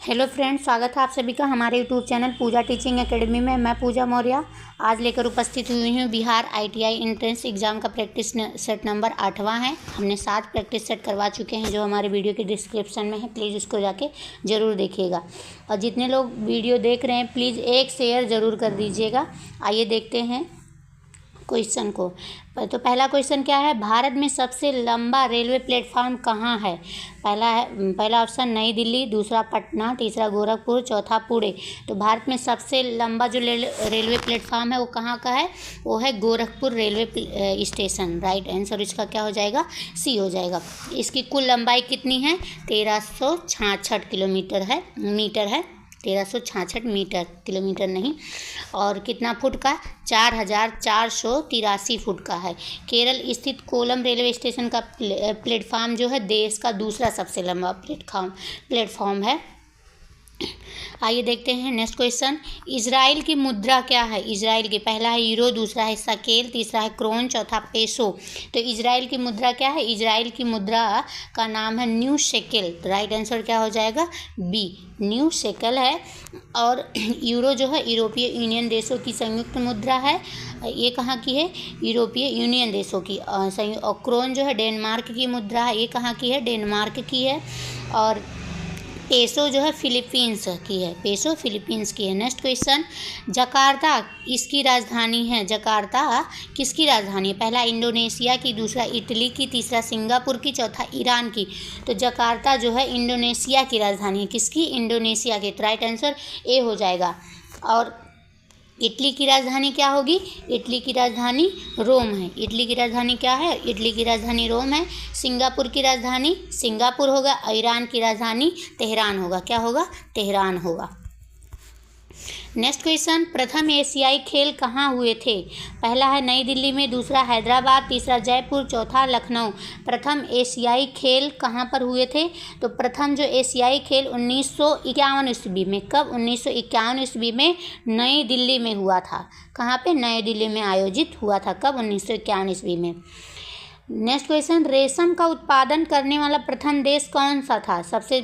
Hello friends, स्वागत है आप सभी का हमारे यूट्यूब चैनल पूजा टीचिंग एकेडमी में। मैं पूजा मौर्य आज लेकर उपस्थित हुई हूँ। बिहार आईटीआई एंट्रेंस एग्ज़ाम का प्रैक्टिस सेट नंबर 8वां है। हमने 7 प्रैक्टिस सेट करवा चुके हैं जो हमारे वीडियो के डिस्क्रिप्शन में है। प्लीज़ उसको जाके ज़रूर देखिएगा। और जितने लोग वीडियो देख रहे हैं प्लीज़ एक शेयर ज़रूर कर दीजिएगा। आइए देखते हैं क्वेश्चन को। तो पहला क्वेश्चन क्या है, भारत में सबसे लंबा रेलवे प्लेटफॉर्म कहाँ है? पहला ऑप्शन नई दिल्ली, दूसरा पटना, तीसरा गोरखपुर, चौथा पुणे। तो भारत में सबसे लंबा जो रेलवे प्लेटफॉर्म है वो कहाँ का है? वो है Gorakhpur railway station. Right answer इसका क्या हो जाएगा? सी हो जाएगा। इसकी कुल लंबाई कितनी है? 1366 किलोमीटर है, मीटर है। 1366 मीटर, किलोमीटर नहीं। और कितना फुट का? 4483 फुट का है। केरल स्थित कोलम रेलवे स्टेशन का प्लेटफॉर्म जो है देश का दूसरा सबसे लंबा प्लेटफॉर्म है। आइए देखते हैं नेक्स्ट क्वेश्चन। इजराइल की मुद्रा क्या है? इजराइल की पहला है यूरो, दूसरा है शकेल, तीसरा है क्रोन, चौथा पेसो। तो इजराइल की मुद्रा क्या है? इजराइल की मुद्रा का नाम है न्यू शेकेल। तो राइट आंसर क्या हो जाएगा? बी, न्यू शेकेल है। और यूरो जो है यूरोपीय यूनियन देशों की संयुक्त मुद्रा है। ये कहाँ की है? यूरोपीय यूनियन देशों की। और क्रोन जो है डेनमार्क की मुद्रा है। ये कहाँ की है? डेनमार्क की है। और पेसो जो है फिलीपींस की है। पेसो फिलीपींस की है। नेक्स्ट क्वेश्चन, जकार्ता इसकी राजधानी है। जकार्ता किसकी राजधानी है? पहला इंडोनेशिया की, दूसरा इटली की, तीसरा सिंगापुर की, चौथा ईरान की। तो जकार्ता जो है इंडोनेशिया की राजधानी है। किसकी? इंडोनेशिया की। तो राइट आंसर ए हो जाएगा। और इटली की राजधानी क्या होगी? इटली की राजधानी रोम है। इटली की राजधानी क्या है? इटली की राजधानी रोम है। सिंगापुर की राजधानी सिंगापुर होगा। ईरान की राजधानी तेहरान होगा। क्या होगा? तेहरान होगा। नेक्स्ट क्वेश्चन, प्रथम एशियाई खेल कहाँ हुए थे? पहला है नई दिल्ली में, दूसरा हैदराबाद, तीसरा जयपुर, चौथा लखनऊ। प्रथम एशियाई खेल कहाँ पर हुए थे? तो प्रथम जो एशियाई खेल 1951 ईस्वी में। कब? 1951 ईस्वी में नई दिल्ली में हुआ था। कहाँ पे? नई दिल्ली में आयोजित हुआ था। कब? 1951 ईस्वी में। नेक्स्ट क्वेश्चन, रेशम का उत्पादन करने वाला प्रथम देश कौन सा था? सबसे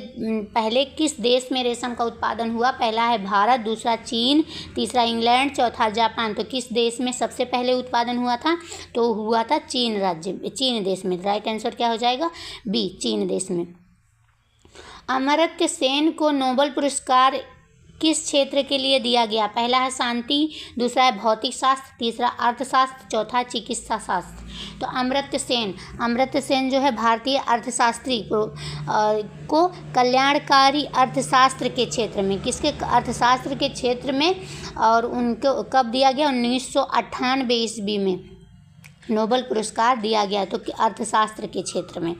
पहले किस देश में रेशम का उत्पादन हुआ? पहला है भारत, दूसरा चीन, तीसरा इंग्लैंड, चौथा जापान। तो किस देश में सबसे पहले उत्पादन हुआ था? तो हुआ था चीन राज्य, चीन देश में। राइट आंसर क्या हो जाएगा? बी, चीन देश में। अमर्त्य सेन को नोबेल पुरस्कार किस क्षेत्र के लिए दिया गया? पहला है शांति, दूसरा है भौतिक शास्त्र, तीसरा अर्थशास्त्र, चौथा चिकित्सा शास्त्र। तो अमर्त्य सेन जो है भारतीय अर्थशास्त्री को कल्याणकारी अर्थशास्त्र के क्षेत्र में, किसके? अर्थशास्त्र के क्षेत्र में। और उनको कब दिया गया? 1998 ईस्वी में नोबेल पुरस्कार दिया गया। तो अर्थशास्त्र के क्षेत्र में।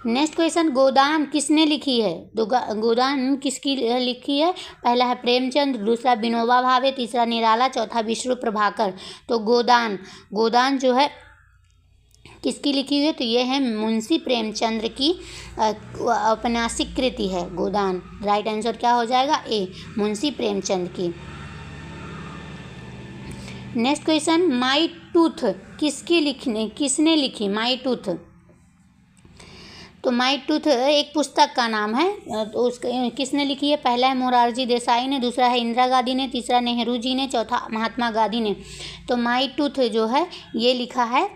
नेक्स्ट क्वेश्चन, गोदान किसने लिखी है? गोदान किसकी लिखी है? पहला है प्रेमचंद, दूसरा विनोबा भावे, तीसरा निराला, चौथा विष्णु प्रभाकर। तो गोदान जो है किसकी लिखी हुई है? तो ये है मुंशी प्रेमचंद्र की औपन्यासिक कृति है गोदान। राइट आंसर क्या हो जाएगा? ए, मुंशी प्रेमचंद की। नेक्स्ट क्वेश्चन, माई टूथ किसने लिखी? माई टूथ। तो माई टूथ एक पुस्तक का नाम है। तो उसके किसने लिखी है? पहला है मोरारजी देसाई ने, दूसरा है इंदिरा गांधी ने, तीसरा नेहरू जी ने, चौथा महात्मा गांधी ने। तो माई टूथ जो है ये लिखा है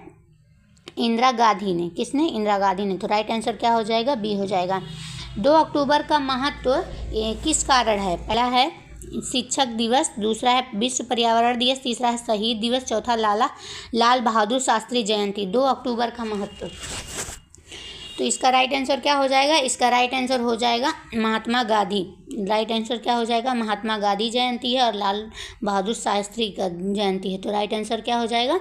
इंदिरा गांधी ने। किसने? इंदिरा गांधी ने। तो राइट आंसर क्या हो जाएगा? बी हो जाएगा। 2 अक्टूबर का महत्व किस कारण है? पहला है शिक्षक दिवस, दूसरा है विश्व पर्यावरण दिवस, तीसरा है शहीद दिवस, चौथा लाल बहादुर शास्त्री जयंती। 2 अक्टूबर का महत्व। तो इसका राइट आंसर क्या हो जाएगा? इसका राइट आंसर हो जाएगा महात्मा गांधी। राइट आंसर क्या हो जाएगा? महात्मा गांधी जयंती है और लाल बहादुर शास्त्री का जयंती है। तो राइट आंसर क्या हो जाएगा?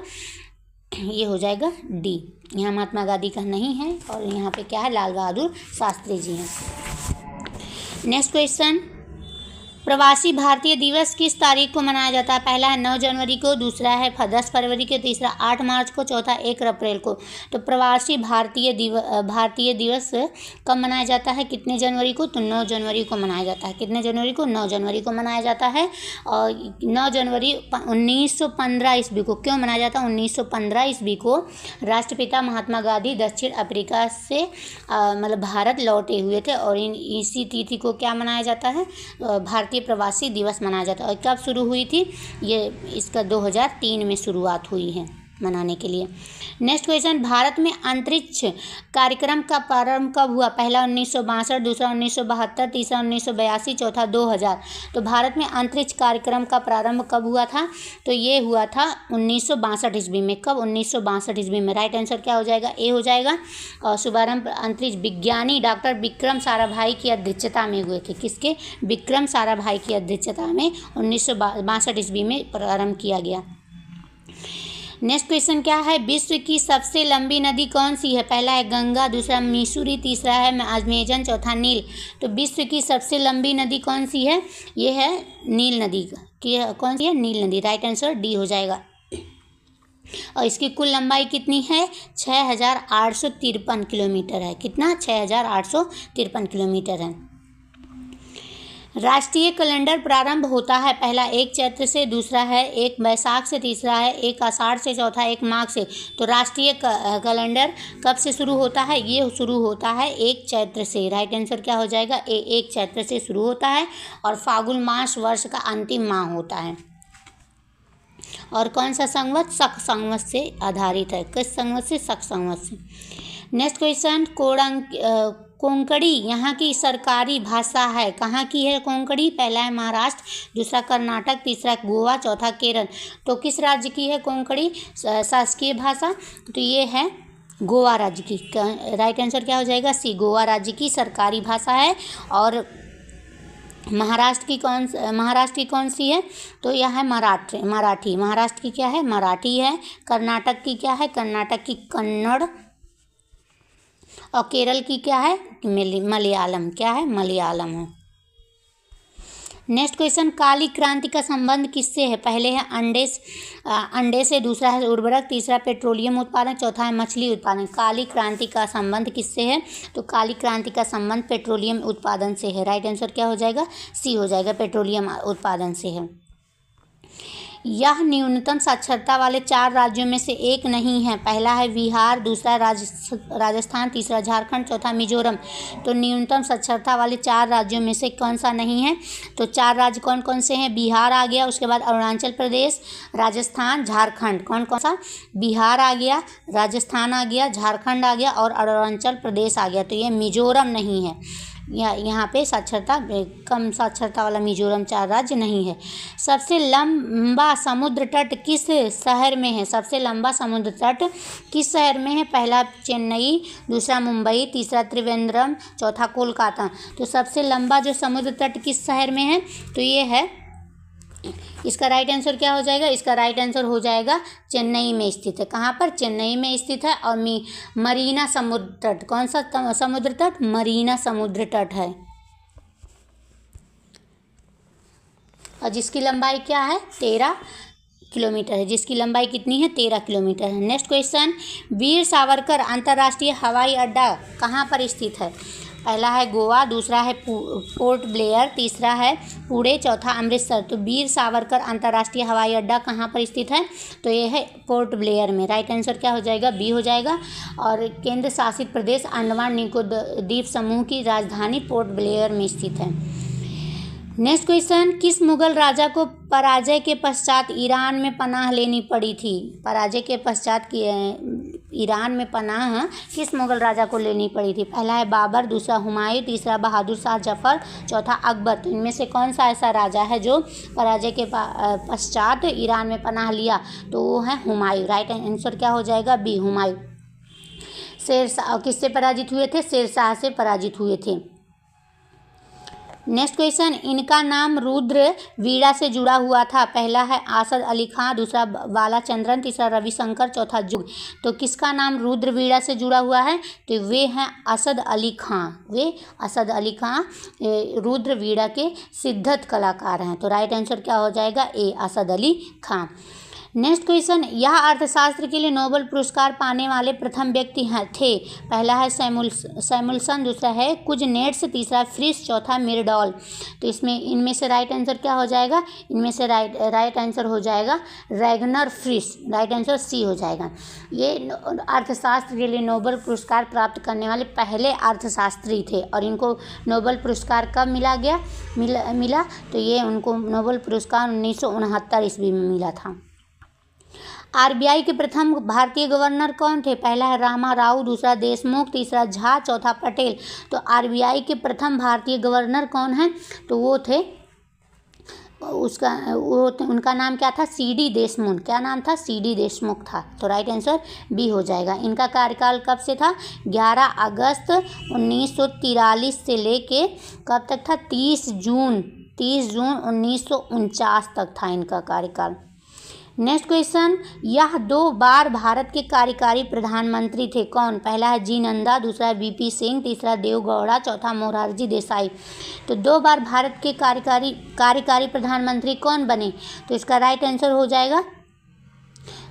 ये हो जाएगा डी। यहाँ महात्मा गांधी का नहीं है और यहाँ पे क्या है? लाल बहादुर शास्त्री जी हैं। नेक्स्ट क्वेश्चन, प्रवासी भारतीय दिवस किस तारीख को मनाया जाता है? पहला है 9 जनवरी को, दूसरा है 10 फरवरी को, तीसरा 8 मार्च को, चौथा 1 अप्रैल को। तो प्रवासी भारतीय दिवस कब मनाया जाता है? कितने जनवरी को? तो 9 जनवरी को मनाया जाता है। कितने जनवरी को? 9 जनवरी को मनाया जाता है। और 9 जनवरी 1915 ईस्वी को क्यों मनाया जाता है? 1915 ईस्वी को राष्ट्रपिता महात्मा गांधी दक्षिण अफ्रीका से मतलब भारत लौटे हुए थे, और इसी तिथि को क्या मनाया जाता है? भारतीय प्रवासी दिवस मनाया जाता है। और कब शुरू हुई थी? ये इसका 2003 में शुरुआत हुई है मनाने के लिए। नेक्स्ट क्वेश्चन, भारत में अंतरिक्ष कार्यक्रम का प्रारंभ कब हुआ? पहला 1962, दूसरा 1972, तीसरा 1982, चौथा 2000। तो भारत में अंतरिक्ष कार्यक्रम का प्रारंभ कब हुआ था? तो ये हुआ था 1962 ईस्वी में। कब? 1962 ईस्वी में। राइट आंसर क्या हो जाएगा? ए हो जाएगा। और शुभारंभ अंतरिक्ष विज्ञानी डॉक्टर विक्रम साराभाई की अध्यक्षता में हुए थे। किसके? विक्रम साराभाई की अध्यक्षता में 1962 ईस्वी में प्रारंभ किया गया। नेक्स्ट क्वेश्चन क्या है? विश्व की सबसे लंबी नदी कौन सी है? पहला है गंगा, दूसरा मिसूरी, तीसरा है अमेजन, चौथा नील। तो विश्व की सबसे लंबी नदी कौन सी है? ये है नील नदी की। कौन सी है? नील नदी। राइट आंसर डी हो जाएगा। और इसकी कुल लंबाई कितनी है? 6853 किलोमीटर है। कितना? 6853 किलोमीटर है। राष्ट्रीय कैलेंडर प्रारंभ होता है पहला 1 चैत्र से, दूसरा है 1 वैशाख से, तीसरा है 1 आषाढ़ से, चौथा 1 माघ से। तो राष्ट्रीय कैलेंडर कब से शुरू होता है? ये शुरू होता है 1 चैत्र से। राइट आंसर क्या हो जाएगा? 1 चैत्र से शुरू होता है, और फाल्गुन मास वर्ष का अंतिम माह होता है। और कौन सा संवत? शक संवत से आधारित है। किस संवत से? शक संवत से। नेक्स्ट क्वेश्चन, कोंकणी यहाँ की सरकारी भाषा है। कहाँ की है कोंकणी? पहला है महाराष्ट्र, दूसरा कर्नाटक, तीसरा गोवा, चौथा केरल। तो किस राज्य की है कोंकणी शासकीय भाषा? तो ये है गोवा राज्य की। राइट आंसर क्या हो जाएगा? सी, गोवा राज्य की सरकारी भाषा है। और महाराष्ट्र की कौन सी है? तो यह है मराठी। महाराष्ट्र की क्या है? मराठी है। कर्नाटक की क्या है? कर्नाटक की कन्नड़। और केरल की क्या है? मलयालम। क्या है? मलयालम है। नेक्स्ट क्वेश्चन, काली क्रांति का संबंध किससे है? पहले है अंडे से, दूसरा है उर्वरक, तीसरा पेट्रोलियम उत्पादन, चौथा है मछली उत्पादन। काली क्रांति का संबंध किससे है? तो काली क्रांति का संबंध पेट्रोलियम उत्पादन से है। राइट आंसर क्या हो जाएगा? सी हो जाएगा, पेट्रोलियम उत्पादन से है। यह न्यूनतम साक्षरता वाले 4 राज्यों में से एक नहीं है। पहला है बिहार, दूसरा राजस्थान, तीसरा झारखंड, चौथा मिजोरम। तो न्यूनतम साक्षरता वाले 4 राज्यों में से कौन सा नहीं है? तो 4 राज्य कौन कौन से हैं? बिहार आ गया, उसके बाद अरुणाचल प्रदेश, राजस्थान, झारखंड। कौन कौन सा? बिहार आ गया, राजस्थान आ गया, झारखंड आ गया, और अरुणाचल प्रदेश आ गया। तो ये मिजोरम नहीं है। यहाँ पे कम साक्षरता वाला मिजोरम 4 राज्य नहीं है। सबसे लंबा समुद्र तट किस शहर में है? सबसे लंबा समुद्र तट किस शहर में है? पहला चेन्नई, दूसरा मुंबई, तीसरा त्रिवेंद्रम, चौथा कोलकाता। तो सबसे लंबा जो समुद्र तट किस शहर में है? तो ये है, इसका राइट आंसर क्या हो जाएगा? इसका राइट आंसर हो जाएगा चेन्नई में स्थित है। कहाँ पर? चेन्नई में स्थित है। और मरीना समुद्र तट, कौन सा समुद्र तट? मरीना समुद्र तट है। और जिसकी लंबाई क्या है? 13 किलोमीटर है। जिसकी लंबाई कितनी है? 13 किलोमीटर है। नेक्स्ट क्वेश्चन, वीर सावरकर अंतर्राष्ट्रीय हवाई अड्डा कहाँ पर स्थित है? पहला है गोवा, दूसरा है पोर्ट ब्लेयर, तीसरा है पुणे, चौथा अमृतसर। तो वीर सावरकर अंतर्राष्ट्रीय हवाई अड्डा कहाँ पर स्थित है? तो ये है पोर्ट ब्लेयर में। राइट आंसर क्या हो जाएगा? बी हो जाएगा। और केंद्र शासित प्रदेश अंडमान निकोबार द्वीप समूह की राजधानी पोर्ट ब्लेयर में स्थित है। नेक्स्ट क्वेश्चन, किस मुगल राजा को पराजय के पश्चात ईरान में पनाह लेनी पड़ी थी? पराजय के पश्चात ईरान में पनाह किस मुगल राजा को लेनी पड़ी थी? पहला है बाबर, दूसरा हुमायूं, तीसरा बहादुर शाह जफर, चौथा अकबर। तो इनमें से कौन सा ऐसा राजा है जो पराजय के पश्चात ईरान में पनाह लिया? तो वो है हुमायूं। राइट आंसर क्या हो जाएगा? बी, हुमायूं। शेरशाह किससे पराजित हुए थे? शेरशाह से पराजित हुए थे। नेक्स्ट क्वेश्चन, इनका नाम रुद्र वीणा से जुड़ा हुआ था। पहला है असद अली खां, दूसरा बालाचंद्रन, तीसरा रविशंकर, चौथा जुग। तो किसका नाम रुद्र वीणा से जुड़ा हुआ है? तो वे हैं असद अली खां। वे असद अली खां रुद्र वीणा के सिद्धत कलाकार हैं। तो राइट आंसर क्या हो जाएगा? ए, असद अली खां। नेक्स्ट क्वेश्चन, यह अर्थशास्त्र के लिए नोबेल पुरस्कार पाने वाले प्रथम व्यक्ति थे। पहला है सैमुअल्सन, दूसरा है कुजनेट्स, तीसरा फ्रिस, चौथा मिरडॉल। तो इनमें से राइट आंसर क्या हो जाएगा? इनमें से राइट आंसर हो जाएगा Ragnar Frisch. Right answer C हो जाएगा। ये अर्थशास्त्र के लिए नोबेल पुरस्कार प्राप्त करने वाले पहले अर्थशास्त्री थे और इनको नोबेल पुरस्कार कब मिला? तो ये उनको नोबेल पुरस्कार 1969 ईस्वी में मिला था। आरबीआई के प्रथम भारतीय गवर्नर कौन थे? पहला है रामा राव, दूसरा देशमुख, तीसरा झा, चौथा पटेल। तो आरबीआई के प्रथम भारतीय गवर्नर कौन है? तो वो थे उनका नाम क्या था? सीडी देशमुख। क्या नाम था? सीडी देशमुख था। तो राइट आंसर बी हो जाएगा। इनका कार्यकाल कब से था? 11 अगस्त 1943 से लेके कब तक था? 30 जून 1949 तक था इनका कार्यकाल। नेक्स्ट क्वेश्चन, यह 2 बार भारत के कार्यकारी प्रधानमंत्री थे। कौन? पहला है जी नंदा, दूसरा है वीपी सिंह, तीसरा देवगौड़ा, चौथा मोरारजी देसाई। तो 2 बार भारत के कार्यकारी प्रधानमंत्री कौन बने? तो इसका राइट आंसर हो जाएगा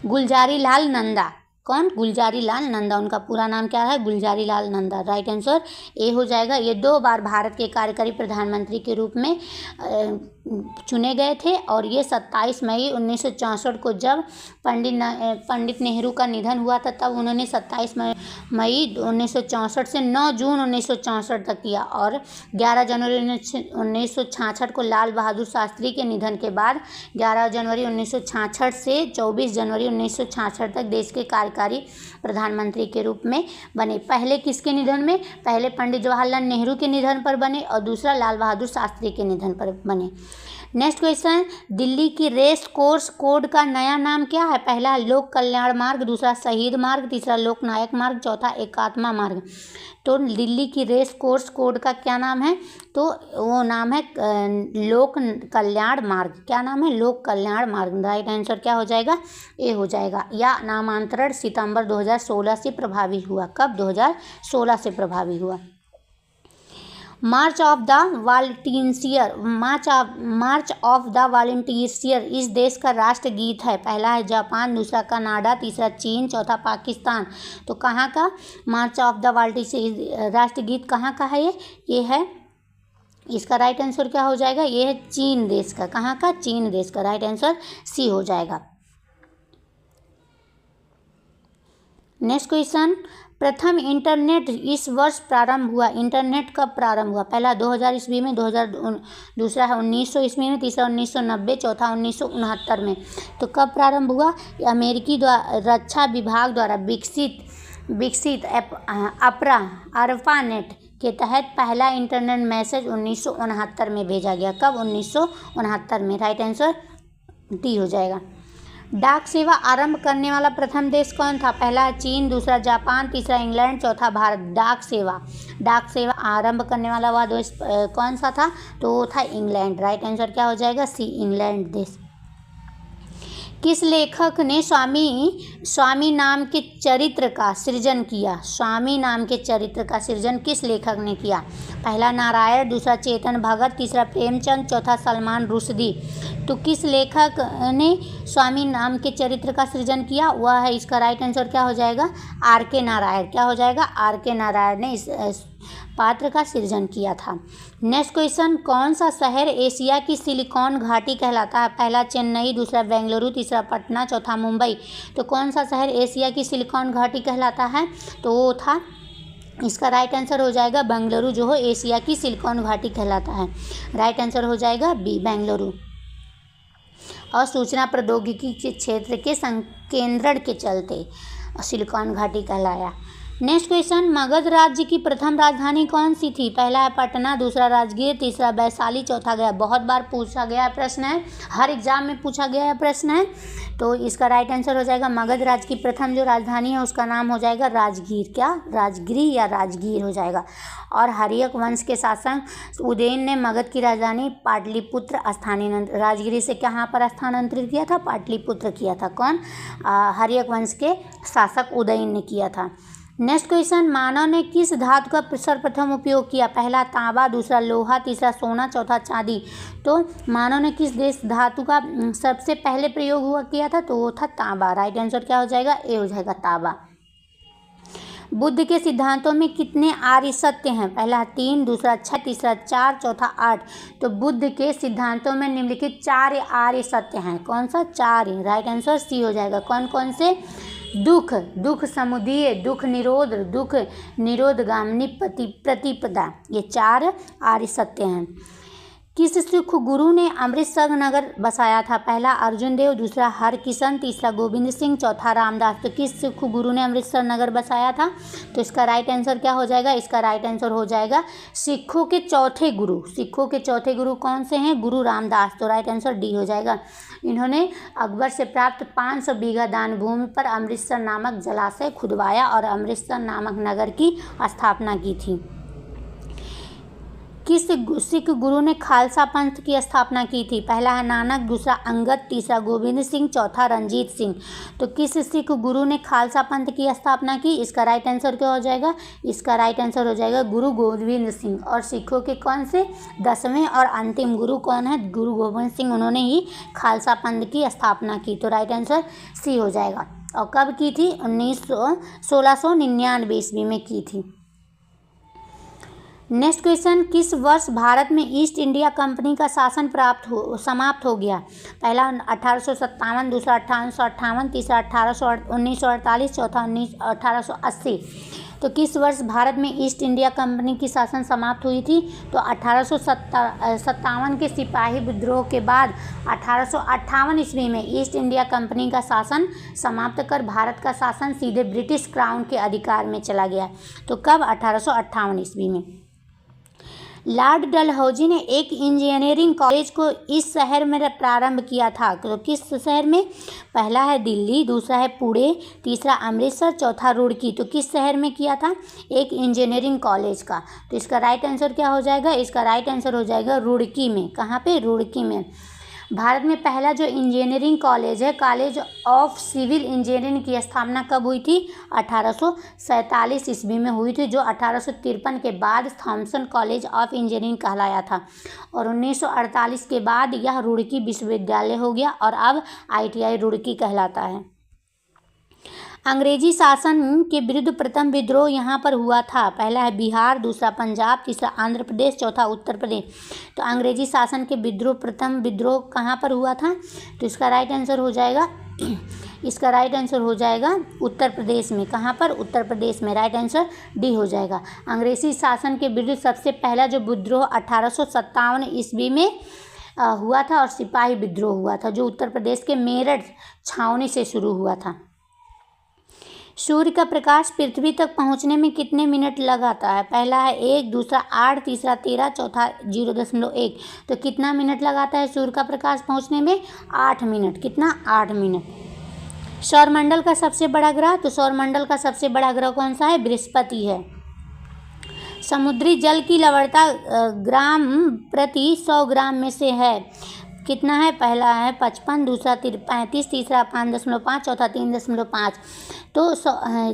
गुलजारी लाल नंदा। कौन? गुलजारी लाल नंदा। उनका पूरा नाम क्या है? Gulzari Lal Nanda. Right answer A हो जाएगा। ये 2 बार भारत के कार्यकारी प्रधानमंत्री के रूप में चुने गए थे और ये 27 मई 1964 को जब पंडित नेहरू का निधन हुआ था तब उन्होंने 27 मई 1964 से 9 जून 1964 तक किया और 11 जनवरी 1966 को लाल बहादुर शास्त्री के निधन के बाद 11 जनवरी 1966 से 24 जनवरी 1966 तक देश के कार्यकारी प्रधानमंत्री के रूप में बने। पहले किसके निधन में? पहले पंडित जवाहरलाल नेहरू के निधन पर बने और दूसरा लाल बहादुर शास्त्री के निधन पर बने। नेक्स्ट क्वेश्चन, दिल्ली की रेस कोर्स कोड का नया नाम क्या है? पहला लोक कल्याण मार्ग, दूसरा शहीद मार्ग, तीसरा लोकनायक मार्ग, चौथा एकात्मा मार्ग। तो दिल्ली की रेस कोर्स कोड का क्या नाम है? तो वो नाम है लोक कल्याण मार्ग। क्या नाम है? लोक कल्याण मार्ग। राइट आंसर क्या हो जाएगा? ए हो जाएगा। या नामांतरण सितंबर 2016 से प्रभावी हुआ। कब? 2016 से प्रभावी हुआ। मार्च ऑफ द वॉलंटियर्स इस देश का राष्ट्रगीत है। पहला है जापान, दूसरा कनाडा, तीसरा चीन, चौथा पाकिस्तान। तो कहाँ का मार्च ऑफ द वॉलंटियर्स राष्ट्रगीत कहाँ का है? ये है, इसका राइट आंसर क्या हो जाएगा? ये है चीन देश का। कहाँ का? चीन देश का। राइट आंसर सी हो जाएगा। नेक्स्ट क्वेश्चन, प्रथम इंटरनेट इस वर्ष प्रारंभ हुआ। इंटरनेट कब प्रारंभ हुआ? पहला 2000 ईस्वी में, दूसरा है 1900 ईस्वी में, तीसरा 1990, चौथा 1969 में। तो कब प्रारंभ हुआ? अमेरिकी रक्षा विभाग द्वारा विकसित ARPANET के तहत पहला इंटरनेट मैसेज 1969 में भेजा गया। कब? 1969 में। राइट आंसर डी हो जाएगा। डाक सेवा आरंभ करने वाला प्रथम देश कौन था? पहला चीन, दूसरा जापान, तीसरा इंग्लैंड, चौथा भारत। डाक सेवा आरंभ करने वाला वह देश कौन सा था? तो वो था इंग्लैंड। राइट आंसर क्या हो जाएगा? सी, इंग्लैंड देश। किस लेखक ने स्वामी नाम के चरित्र का सृजन किया? स्वामी नाम के चरित्र का सृजन किस लेखक ने किया? पहला नारायण, दूसरा चेतन भगत, तीसरा प्रेमचंद, चौथा सलमान रुश्दी। तो किस लेखक ने स्वामी नाम के चरित्र का सृजन किया? वह है, इसका राइट आंसर क्या हो जाएगा? RK नारायण। क्या हो जाएगा? RK नारायण ने इस पात्र का सृजन किया था। नेक्स्ट क्वेश्चन, कौन सा शहर एशिया की सिलिकॉन घाटी कहलाता है? पहला चेन्नई, दूसरा बेंगलुरु, तीसरा पटना, चौथा मुंबई। तो कौन सा शहर एशिया की सिलिकॉन घाटी कहलाता है? तो वो था, इसका राइट आंसर हो जाएगा बेंगलुरु, जो हो एशिया की सिलिकॉन घाटी कहलाता है। राइट आंसर हो जाएगा बी, बेंगलुरु। और सूचना प्रौद्योगिकी के क्षेत्र के संकेंद्रण के चलते सिलिकॉन घाटी कहलाया। नेक्स्ट क्वेश्चन, मगध राज्य की प्रथम राजधानी कौन सी थी? पहला है पटना, दूसरा राजगीर, तीसरा वैशाली, चौथा गया। बहुत बार पूछा गया प्रश्न है, हर एग्जाम में पूछा गया प्रश्न है। तो इसका राइट आंसर हो जाएगा मगध राज्य की प्रथम जो राजधानी है उसका नाम हो जाएगा राजगीर। क्या? राजगिरी या राजगीर हो जाएगा। और हर्यक वंश के शासक उदयन ने मगध की राजधानी पाटलिपुत्र स्थानांतरित, राजगिरी से कहाँ पर स्थानांतरित किया था? पाटलिपुत्र किया था। कौन? हर्यक वंश के शासक उदयन ने किया था। नेक्स्ट क्वेश्चन, मानव ने किस धातु का सर्वप्रथम उपयोग किया? पहला तांबा, दूसरा लोहा, तीसरा सोना, चौथा चांदी। तो मानव ने किस देश धातु का सबसे पहले प्रयोग किया था? तो वो था तांबा। राइट आंसर क्या हो जाएगा? ए हो जाएगा, तांबा। बुद्ध के सिद्धांतों में कितने आर्य सत्य हैं? पहला 3, दूसरा 6, तीसरा 4, चौथा 8। तो बुद्ध के सिद्धांतों में निम्नलिखित 4 आर्य सत्य हैं। कौन सा? 4। राइट आंसर सी हो जाएगा। कौन कौन से? दुख, दुख समुदय, दुख निरोध, दुख निरोधगामिनी प्रतिपदा, ये 4 आर्य सत्य हैं। किस सिख गुरु ने अमृतसर नगर बसाया था? पहला अर्जुन देव, दूसरा हरकिशन, तीसरा गोविंद सिंह, चौथा रामदास। तो किस सिख गुरु ने अमृतसर नगर बसाया था? तो इसका राइट आंसर क्या हो जाएगा? इसका राइट आंसर हो जाएगा सिखों के चौथे गुरु। सिखों के चौथे गुरु कौन से हैं? गुरु रामदास। तो राइट आंसर डी हो जाएगा। इन्होंने अकबर से प्राप्त 500 बीघा दान भूमि पर अमृतसर नामक जलाशय खुदवाया और अमृतसर नामक नगर की स्थापना की थी। किस सिख गुरु ने खालसा पंथ की स्थापना की थी? पहला है नानक, दूसरा अंगद, तीसरा गोविंद सिंह, चौथा रंजीत सिंह। तो किस सिख गुरु ने खालसा पंथ की स्थापना की? इसका राइट आंसर क्या हो जाएगा? इसका राइट आंसर हो जाएगा गुरु गोविंद सिंह। और सिखों के कौन से 10वें और अंतिम गुरु कौन है? गुरु गोविंद सिंह। उन्होंने ही खालसा पंथ की स्थापना की। तो राइट आंसर सी हो जाएगा। और कब की थी? 1699 ईस्वी में की थी। नेक्स्ट क्वेश्चन, किस वर्ष भारत में ईस्ट इंडिया कंपनी का शासन समाप्त हो गया? पहला 1857, दूसरा 1858, तीसरा 1948, चौथा 1880। तो किस वर्ष भारत में ईस्ट इंडिया कंपनी की शासन समाप्त हुई थी? तो 1857 के सिपाही विद्रोह के बाद 1858 ईस्वी में ईस्ट इंडिया कंपनी का शासन समाप्त कर भारत का शासन सीधे ब्रिटिश क्राउन के अधिकार में चला गया। तो कब? 1858 ईस्वी में। लॉर्ड डलहौजी ने एक इंजीनियरिंग कॉलेज को इस शहर में प्रारंभ किया था। तो किस शहर में? पहला है दिल्ली, दूसरा है पुणे, तीसरा अमृतसर, चौथा रुड़की। तो किस शहर में किया था? एक इंजीनियरिंग कॉलेज का। तो इसका राइट आंसर क्या हो जाएगा? इसका राइट आंसर हो जाएगा रुड़की में। कहाँ पे? रुड़की में। भारत में पहला जो इंजीनियरिंग कॉलेज है, कॉलेज ऑफ सिविल इंजीनियरिंग की स्थापना कब हुई थी? 1847 ईस्वी में हुई थी, जो 1853 के बाद थॉमसन कॉलेज ऑफ इंजीनियरिंग कहलाया था। और 1948 के बाद यह रुड़की विश्वविद्यालय हो गया और अब ITI रुड़की कहलाता है। अंग्रेजी शासन के विरुद्ध प्रथम विद्रोह यहाँ पर हुआ था। पहला है बिहार, दूसरा पंजाब, तीसरा आंध्र प्रदेश, चौथा उत्तर प्रदेश। तो अंग्रेजी शासन के प्रथम विद्रोह कहाँ पर हुआ था? तो इसका राइट आंसर हो जाएगा इसका राइट आंसर हो जाएगा उत्तर प्रदेश में। कहाँ पर? उत्तर प्रदेश में। राइट आंसर डी हो जाएगा। अंग्रेजी शासन के विरुद्ध सबसे पहला जो विद्रोह 1857 ईस्वी में हुआ था और सिपाही विद्रोह हुआ था, जो उत्तर प्रदेश के मेरठ छावनी से शुरू हुआ था। सूर्य का प्रकाश पृथ्वी तक पहुंचने में कितने मिनट लगाता है? पहला है 1, दूसरा 8, तीसरा 13, चौथा 0.1। तो कितना मिनट लगाता है सूर्य का प्रकाश पहुंचने में? 8 मिनट। कितना? 8 मिनट। सौरमंडल का सबसे बड़ा ग्रह? तो सौरमंडल का सबसे बड़ा ग्रह कौन सा है? बृहस्पति है। समुद्री जल की लवणता ग्राम प्रति 100 ग्राम में से है कितना है? पहला है 55, दूसरा 35, तीसरा 5.5, चौथा 3.5। तो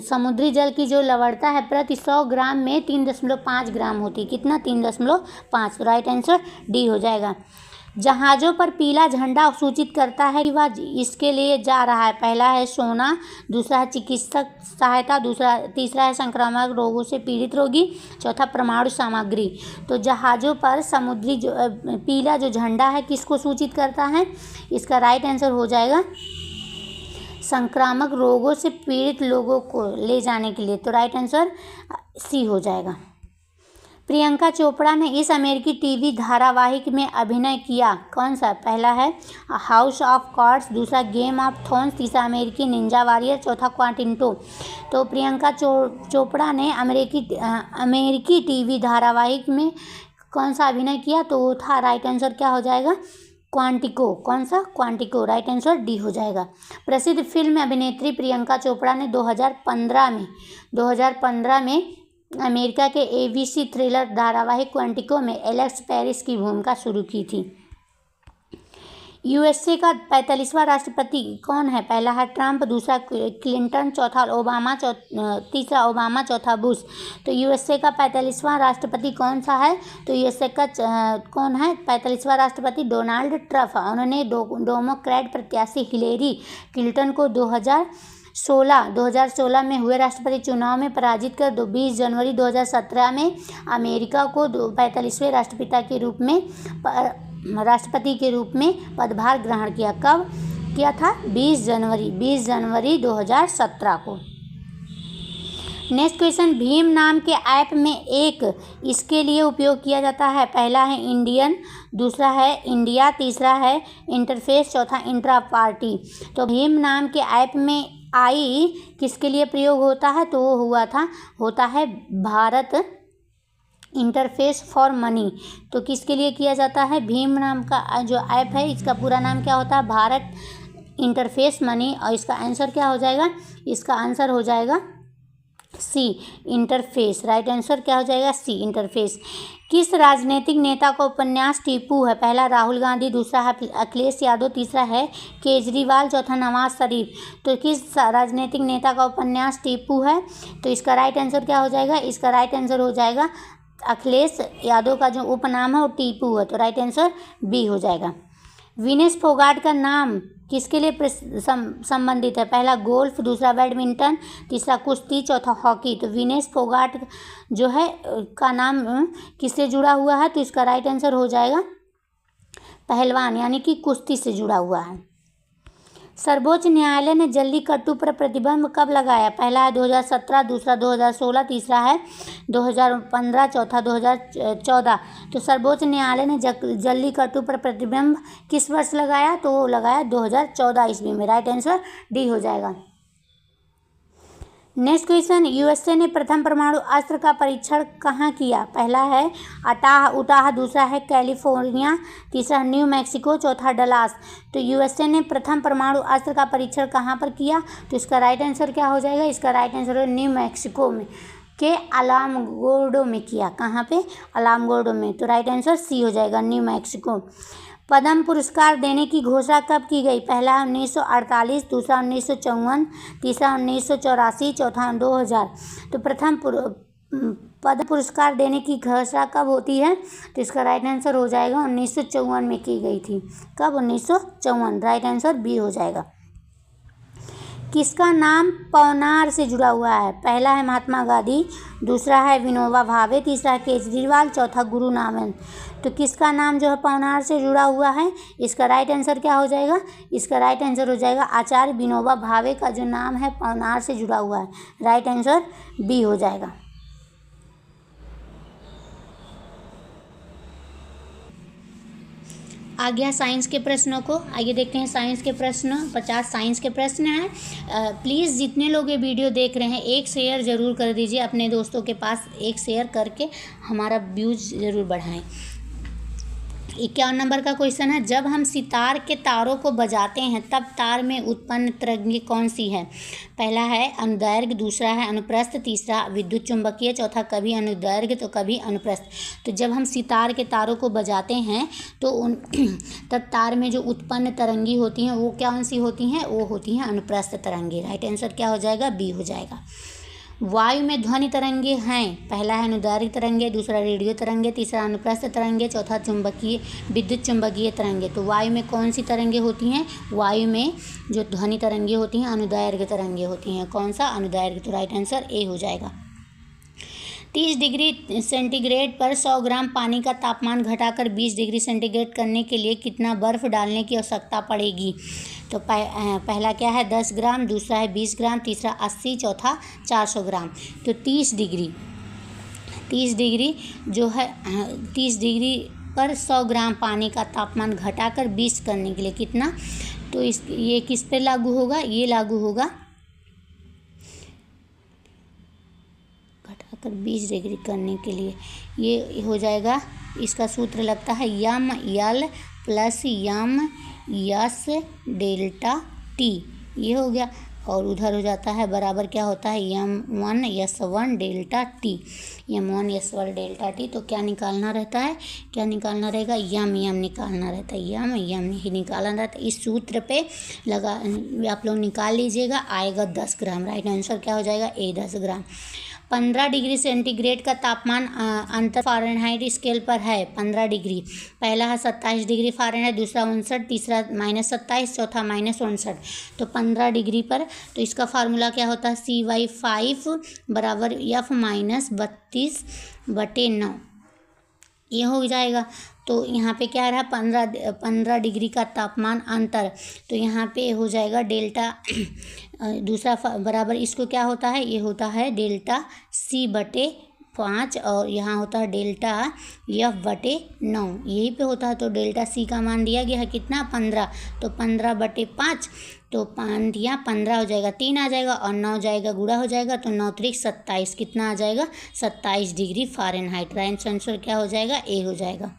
समुद्री जल की जो लवणता है प्रति 100 ग्राम में 3.5 ग्राम होती है। कितना? 3.5। तो राइट आंसर डी हो जाएगा। जहाज़ों पर पीला झंडा सूचित करता है कि वह इसके लिए जा रहा है। पहला है सोना, दूसरा है चिकित्सक सहायता, तीसरा है संक्रामक रोगों से पीड़ित रोगी, चौथा परमाणु सामग्री। तो जहाज़ों पर समुद्री जो पीला जो झंडा है किसको सूचित करता है? इसका राइट आंसर हो जाएगा संक्रामक रोगों से पीड़ित लोगों को ले जाने के लिए। तो राइट आंसर सी हो जाएगा। प्रियंका चोपड़ा ने इस अमेरिकी टीवी धारावाहिक में अभिनय किया? कौन सा? पहला है हाउस ऑफ कार्ड्स, दूसरा गेम ऑफ थ्रोन्स, तीसरा अमेरिकी निंजा वॉरियर, चौथा क्वांटिंटो। तो प्रियंका चोपड़ा ने अमेरिकी टीवी धारावाहिक में कौन सा अभिनय किया? तो वो था, राइट आंसर क्या हो जाएगा? क्वांटिको। कौन सा? क्वांटिको। राइट आंसर डी हो जाएगा। प्रसिद्ध फिल्म अभिनेत्री प्रियंका चोपड़ा ने 2015 में अमेरिका के ABC थ्रिलर धारावाहिक क्वांटिको में एलेक्स पेरिस की भूमिका शुरू की थी। USA का 45वां राष्ट्रपति कौन है? पहला है ट्रंप, दूसरा क्लिंटन, चौथा ओबामा, तीसरा ओबामा, चौथा बुश। तो USA का 45वां राष्ट्रपति कौन सा है? तो USA का कौन है 45वां राष्ट्रपति? Donald Trump. उन्होंने डेमोक्रेट प्रत्याशी हिलेरी क्लिंटन को 2016 में हुए राष्ट्रपति चुनाव में पराजित कर 20 जनवरी 2017 में अमेरिका को 45वें राष्ट्रपति के रूप में पदभार ग्रहण किया। कब किया था? 20 जनवरी 2017 को। नेक्स्ट क्वेश्चन, भीम नाम के ऐप में एक इसके लिए उपयोग किया जाता है? पहला है इंडियन, दूसरा है इंडिया, तीसरा है इंटरफेस, चौथा इंट्रा पार्टी। तो भीम नाम के ऐप में आई किसके लिए प्रयोग होता है? तो वो होता है भारत इंटरफेस फॉर मनी। तो किसके लिए किया जाता है? भीम नाम का जो ऐप है इसका पूरा नाम क्या होता है? Bharat interface money. और इसका आंसर क्या हो जाएगा? इसका आंसर हो जाएगा सी, इंटरफेस। राइट आंसर क्या हो जाएगा? सी, इंटरफेस। किस राजनीतिक नेता का उपन्यास टीपू है? पहला राहुल गांधी, दूसरा है अखिलेश यादव, तीसरा है केजरीवाल, चौथा नवाज शरीफ। तो किस राजनीतिक नेता का उपन्यास टीपू है? तो इसका राइट आंसर क्या हो जाएगा? इसका राइट आंसर हो जाएगा अखिलेश यादव का जो उपनाम है वो टीपू है। तो राइट आंसर बी हो जाएगा। विनेश फोगाट का नाम किसके लिए संबंधित है? पहला गोल्फ, दूसरा बैडमिंटन, तीसरा कुश्ती, चौथा हॉकी। तो विनेश फोगाट जो है का नाम किससे जुड़ा हुआ है? तो इसका राइट आंसर हो जाएगा पहलवान, यानी कि कुश्ती से जुड़ा हुआ है। सर्वोच्च न्यायालय ने जल्लीकट्टू पर प्रतिबंध कब लगाया? पहला है 2017, दूसरा 2016, तीसरा है 2015, चौथा 2014। तो सर्वोच्च न्यायालय ने जल्लीकट्टू पर प्रतिबंध किस वर्ष लगाया? तो वो लगाया 2014 ईस्वी में। राइट आंसर डी हो जाएगा। नेक्स्ट क्वेश्चन, USA ने प्रथम परमाणु अस्त्र का परीक्षण कहाँ किया? पहला है उटाह, दूसरा है कैलिफोर्निया, तीसरा न्यू मैक्सिको, चौथा डलास। तो USA ने प्रथम परमाणु अस्त्र का परीक्षण कहाँ पर किया? तो इसका राइट आंसर क्या हो जाएगा? इसका राइट आंसर है न्यू मैक्सिको में के अलामगोर्डो में किया। कहाँ पे? अलामगोर्डो में। तो राइट आंसर सी हो जाएगा, न्यू मैक्सिको। पद्म पुरस्कार देने की घोषणा कब की गई? पहला 1948, दूसरा 1954, तीसरा 1984, चौथा 2000। तो प्रथम पद्म पुरस्कार देने की घोषणा कब होती है? तो इसका राइट आंसर हो जाएगा 1954 में की गई थी। कब? 1954। राइट आंसर बी हो जाएगा। किसका नाम पवनार से जुड़ा हुआ है? पहला है महात्मा गांधी, दूसरा है विनोबा भावे, तीसरा है केजरीवाल, चौथा गुरु नानक। तो किसका नाम जो है पवनार से जुड़ा हुआ है? इसका राइट आंसर क्या हो जाएगा? इसका राइट आंसर हो जाएगा आचार्य विनोबा भावे का जो नाम है पवनार से जुड़ा हुआ है। राइट आंसर बी हो जाएगा। आ गया साइंस के प्रश्नों को। आइए देखते हैं साइंस के प्रश्न। 50 साइंस के प्रश्न हैं। प्लीज़ जितने लोग ये वीडियो देख रहे हैं एक शेयर ज़रूर कर दीजिए अपने दोस्तों के पास। एक शेयर करके हमारा व्यूज ज़रूर बढ़ाएं। 51 नंबर का क्वेश्चन है, जब हम सितार के तारों को बजाते हैं तब तार में उत्पन्न तरंगे कौन सी है? पहला है अनुदैर्घ्य, दूसरा है अनुप्रस्थ, तीसरा विद्युत चुंबकीय, चौथा कभी अनुदैर्घ्य तो कभी अनुप्रस्थ। तो जब हम सितार के तारों को बजाते हैं तो तब तार में जो उत्पन्न तरंगी होती हैं वो कौन सी होती हैं? वो होती हैं अनुप्रस्थ तरंगे। राइट आंसर क्या हो जाएगा? बी हो जाएगा। वायु में ध्वनि तरंगे हैं। पहला है अनुदैर्घ्य तरंगे, दूसरा रेडियो तरंगे, तीसरा अनुप्रस्थ तरंगे, चौथा विद्युत चुंबकीय तरंगे। तो वायु में कौन सी तरंगे होती हैं? वायु में जो ध्वनि तरंगे होती हैं अनुदैर्घ्य तरंगे होती हैं। कौन सा? अनुदैर्घ्य। तो राइट आंसर ए हो जाएगा। 30 डिग्री सेंटीग्रेड पर 100 ग्राम पानी का तापमान घटाकर 20 डिग्री सेंटीग्रेड करने के लिए कितना बर्फ़ डालने की आवश्यकता पड़ेगी? तो पहला क्या है? 10 ग्राम, दूसरा है 20 ग्राम, तीसरा 80, चौथा 400 ग्राम। तो 30 30 डिग्री जो है 30 डिग्री पर 100 ग्राम पानी का तापमान घटाकर 20 करने के लिए कितना, तो ये किस पे लागू होगा, ये लागू होगा घटाकर 20 डिग्री करने के लिए, ये हो जाएगा, इसका सूत्र लगता है M L plus M S delta T, ये हो गया। और उधर हो जाता है बराबर क्या होता है M1S1 delta T, M1S1 delta T. तो क्या निकालना रहता है, क्या निकालना रहेगा, यम निकालना रहता है, यम ही निकालना रहता है। इस सूत्र पे लगा आप लोग निकाल लीजिएगा, आएगा 10 ग्राम। राइट आंसर क्या हो जाएगा, 10 ग्राम। 15 डिग्री सेंटीग्रेड का तापमान अंतर फ़ारेनहाइट स्केल पर है 15 डिग्री। पहला है 27 डिग्री फ़ारेनहाइट, दूसरा 59, तीसरा -27, चौथा -59। तो 15 डिग्री पर, तो इसका फार्मूला क्या होता है, CY5 बराबर F -32/9, ये हो जाएगा। तो यहाँ पे क्या रहा, 15 डिग्री का तापमान अंतर, तो यहाँ पे हो जाएगा डेल्टा दूसरा बराबर, इसको क्या होता है, ये होता है डेल्टा C/5 और यहाँ होता है डेल्टा F/9, यही पे होता है। तो डेल्टा C का मान दिया गया है कितना, 15, तो 15/5, तो 5 या 15 हो जाएगा, 3 आ जाएगा और 9 जाएगा, गुणा हो जाएगा, तो 9 त्रिक 27, कितना आ जाएगा, 27 डिग्री फ़ारेनहाइट। राइट आंसर क्या हो जाएगा, ए हो जाएगा।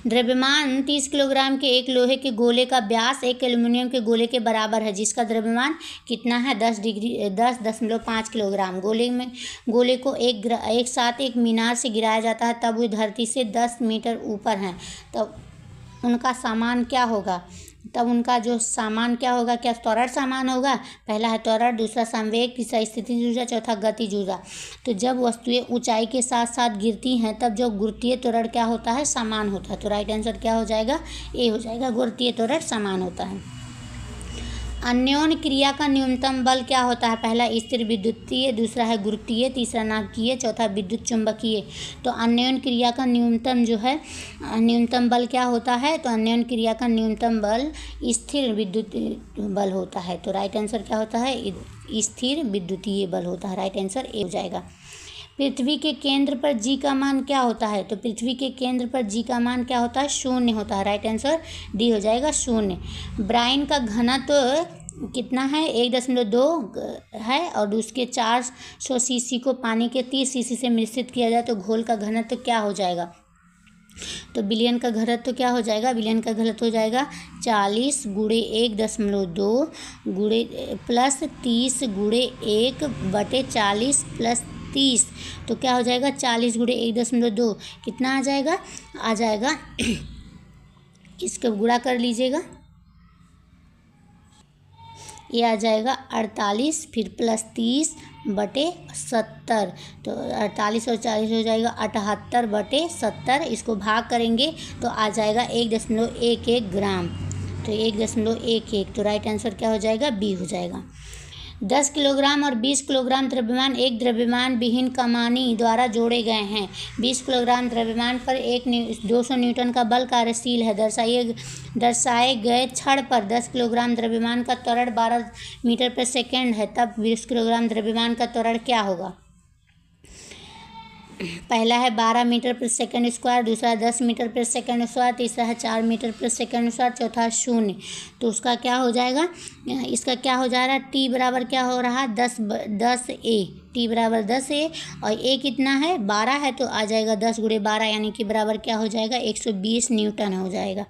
द्रव्यमान 30 किलोग्राम के एक लोहे के गोले का व्यास एक एल्युमिनियम के गोले के बराबर है, जिसका द्रव्यमान कितना है, 10.5 किलोग्राम। गोले को एक साथ एक मीनार से गिराया जाता है, तब वो धरती से 10 मीटर ऊपर हैं, तब उनका सामान क्या होगा, तब उनका जो सामान क्या होगा, क्या त्वरण सामान होगा, पहला है त्वरण, दूसरा संवेग, तीसरा स्थितिज ऊर्जा, चौथा गतिज ऊर्जा। तो जब वस्तुएं ऊंचाई के साथ साथ गिरती हैं तब जो गुरुत्वीय त्वरण क्या होता है, समान होता है। तो राइट आंसर क्या हो जाएगा, ए हो जाएगा, गुरुत्वीय त्वरण समान होता है। अन्योन्य क्रिया का न्यूनतम बल क्या होता है, पहला स्थिर विद्युतीय, दूसरा है गुरुत्वीय, तीसरा नाभिकीय, चौथा विद्युत चुंबकीय। तो अन्योन्य क्रिया का न्यूनतम जो है, न्यूनतम बल क्या होता है, तो अन्योन्य क्रिया का न्यूनतम बल स्थिर विद्युतीय बल होता है। तो राइट आंसर क्या होता है, स्थिर विद्युतीय बल होता है। राइट आंसर ए हो जाएगा। पृथ्वी के केंद्र पर जी का मान क्या होता है, तो पृथ्वी के केंद्र पर जी का मान क्या होता है, 0 होता है। राइट आंसर डी हो जाएगा, 0। ब्राइन का घनत्व कितना है, 1.2 है, और उसके 400 सीसी को पानी के 30 सीसी से मिश्रित किया जाए तो घोल का घनत्व क्या हो जाएगा, तो बिलियन का घनत्व क्या हो जाएगा, बिलियन का घनत्व हो जाएगा 40 × 1.2 प्लस 30 × 1/40 प्लस 30, तो क्या हो जाएगा, 40 × 1.2 कितना आ जाएगा इसको गुणा कर लीजिएगा, ये आ जाएगा 48, फिर प्लस 30/70, तो 48 और 40 हो जाएगा 78/70, इसको भाग करेंगे तो आ जाएगा 1.11 ग्राम, तो 1.11, तो राइट आंसर क्या हो जाएगा, बी हो जाएगा। 10 किलोग्राम और 20 किलोग्राम द्रव्यमान एक द्रव्यमान विहीन कमानी द्वारा जोड़े गए हैं। 20 किलोग्राम द्रव्यमान पर 200 न्यूटन का बल कार्यशील है। दर्शाए गए छड़ पर 10 किलोग्राम द्रव्यमान का त्वरण 12 मीटर पर सेकेंड है, तब 20 किलोग्राम द्रव्यमान का त्वरण क्या होगा, पहला है 12 मीटर पर सेकंड स्क्वायर, दूसरा 10 मीटर पर सेकंड स्क्वायर, तीसरा है 4 मीटर पर सेकंड स्क्वायर, चौथा 0। तो उसका क्या हो जाएगा, इसका क्या हो जा रहा है, टी बराबर क्या हो रहा है, 10 ए, टी बराबर 10 ए, और ए कितना है, 12 है, तो आ जाएगा 10 × 12, यानी कि बराबर क्या हो जाएगा, 120 न्यूटन हो जाएगा,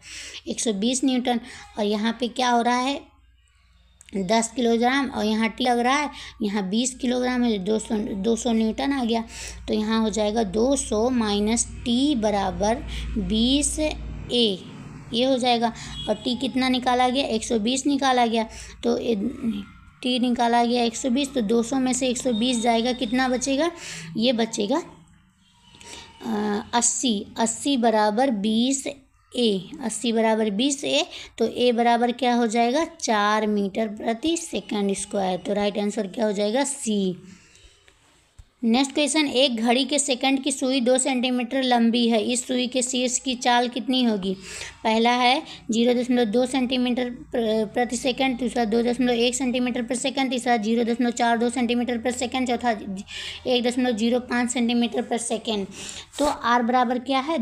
120 न्यूटन। और यहाँ पे क्या हो रहा है, 10 किलोग्राम, और यहाँ टी लग रहा है, यहाँ 20 किलोग्राम है, 200 न्यूटन आ गया। तो यहाँ हो जाएगा 200 - टी बराबर 20 ए, ये हो जाएगा। और टी कितना निकाला गया, 120 निकाला गया, तो टी निकाला गया 120, तो 200 में से 120 जाएगा, कितना बचेगा, ये बचेगा 80 बराबर 20 ए, 80 बराबर 20 ए, तो ए बराबर क्या हो जाएगा, 4 मीटर प्रति सेकंड स्क्वायर। तो राइट आंसर क्या हो जाएगा, सी। नेक्स्ट क्वेश्चन, एक घड़ी के सेकंड की सुई 2 सेंटीमीटर लंबी है, इस सुई के शीर्ष की चाल कितनी होगी? पहला है 0.2 सेंटीमीटर प्रति सेकंड, दूसरा 2.1 सेंटीमीटर पर सेकंड, तीसरा 0.42 सेंटीमीटर पर सेकंड, चौथा 1.05 सेंटीमीटर पर सेकंड। तो आर बराबर क्या है?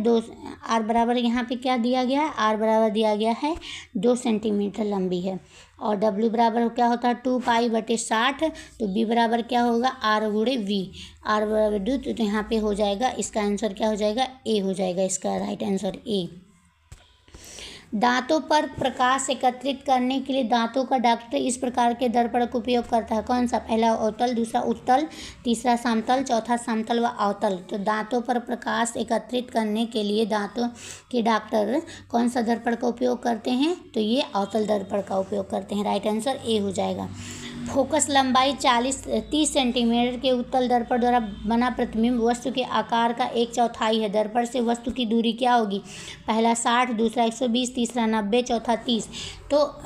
आर बराबर यहाँ पे क्या दिया गया है? आर बराबर दिया गया है 2 सेंटीमीटर लंबी है। और डब्ल्यू बराबर क्या होता है? 2π/60। तो बी बराबर क्या होगा? आर गुणे वी। आर बराबर 2, तो यहाँ पे हो जाएगा, इसका आंसर क्या हो जाएगा? ए हो जाएगा, इसका राइट आंसर ए। दांतों पर प्रकाश एकत्रित करने के लिए दांतों का डॉक्टर इस प्रकार के दर्पण का उपयोग करता है, कौन सा? पहला अवतल, दूसरा उत्तल, तीसरा समतल, चौथा समतल व अवतल। तो दांतों पर प्रकाश एकत्रित करने के लिए दांतों के डॉक्टर कौन सा दर्पण का उपयोग करते हैं? तो ये अवतल दर्पण का उपयोग करते हैं, राइट आंसर ए हो जाएगा। फोकस लंबाई 30 सेंटीमीटर के उत्तल दर्पण द्वारा बना प्रतिबिंब वस्तु के आकार का 1/4 है। दर्पण से वस्तु की दूरी क्या होगी? पहला 60, दूसरा 120, तीसरा 90, चौथा 30। तो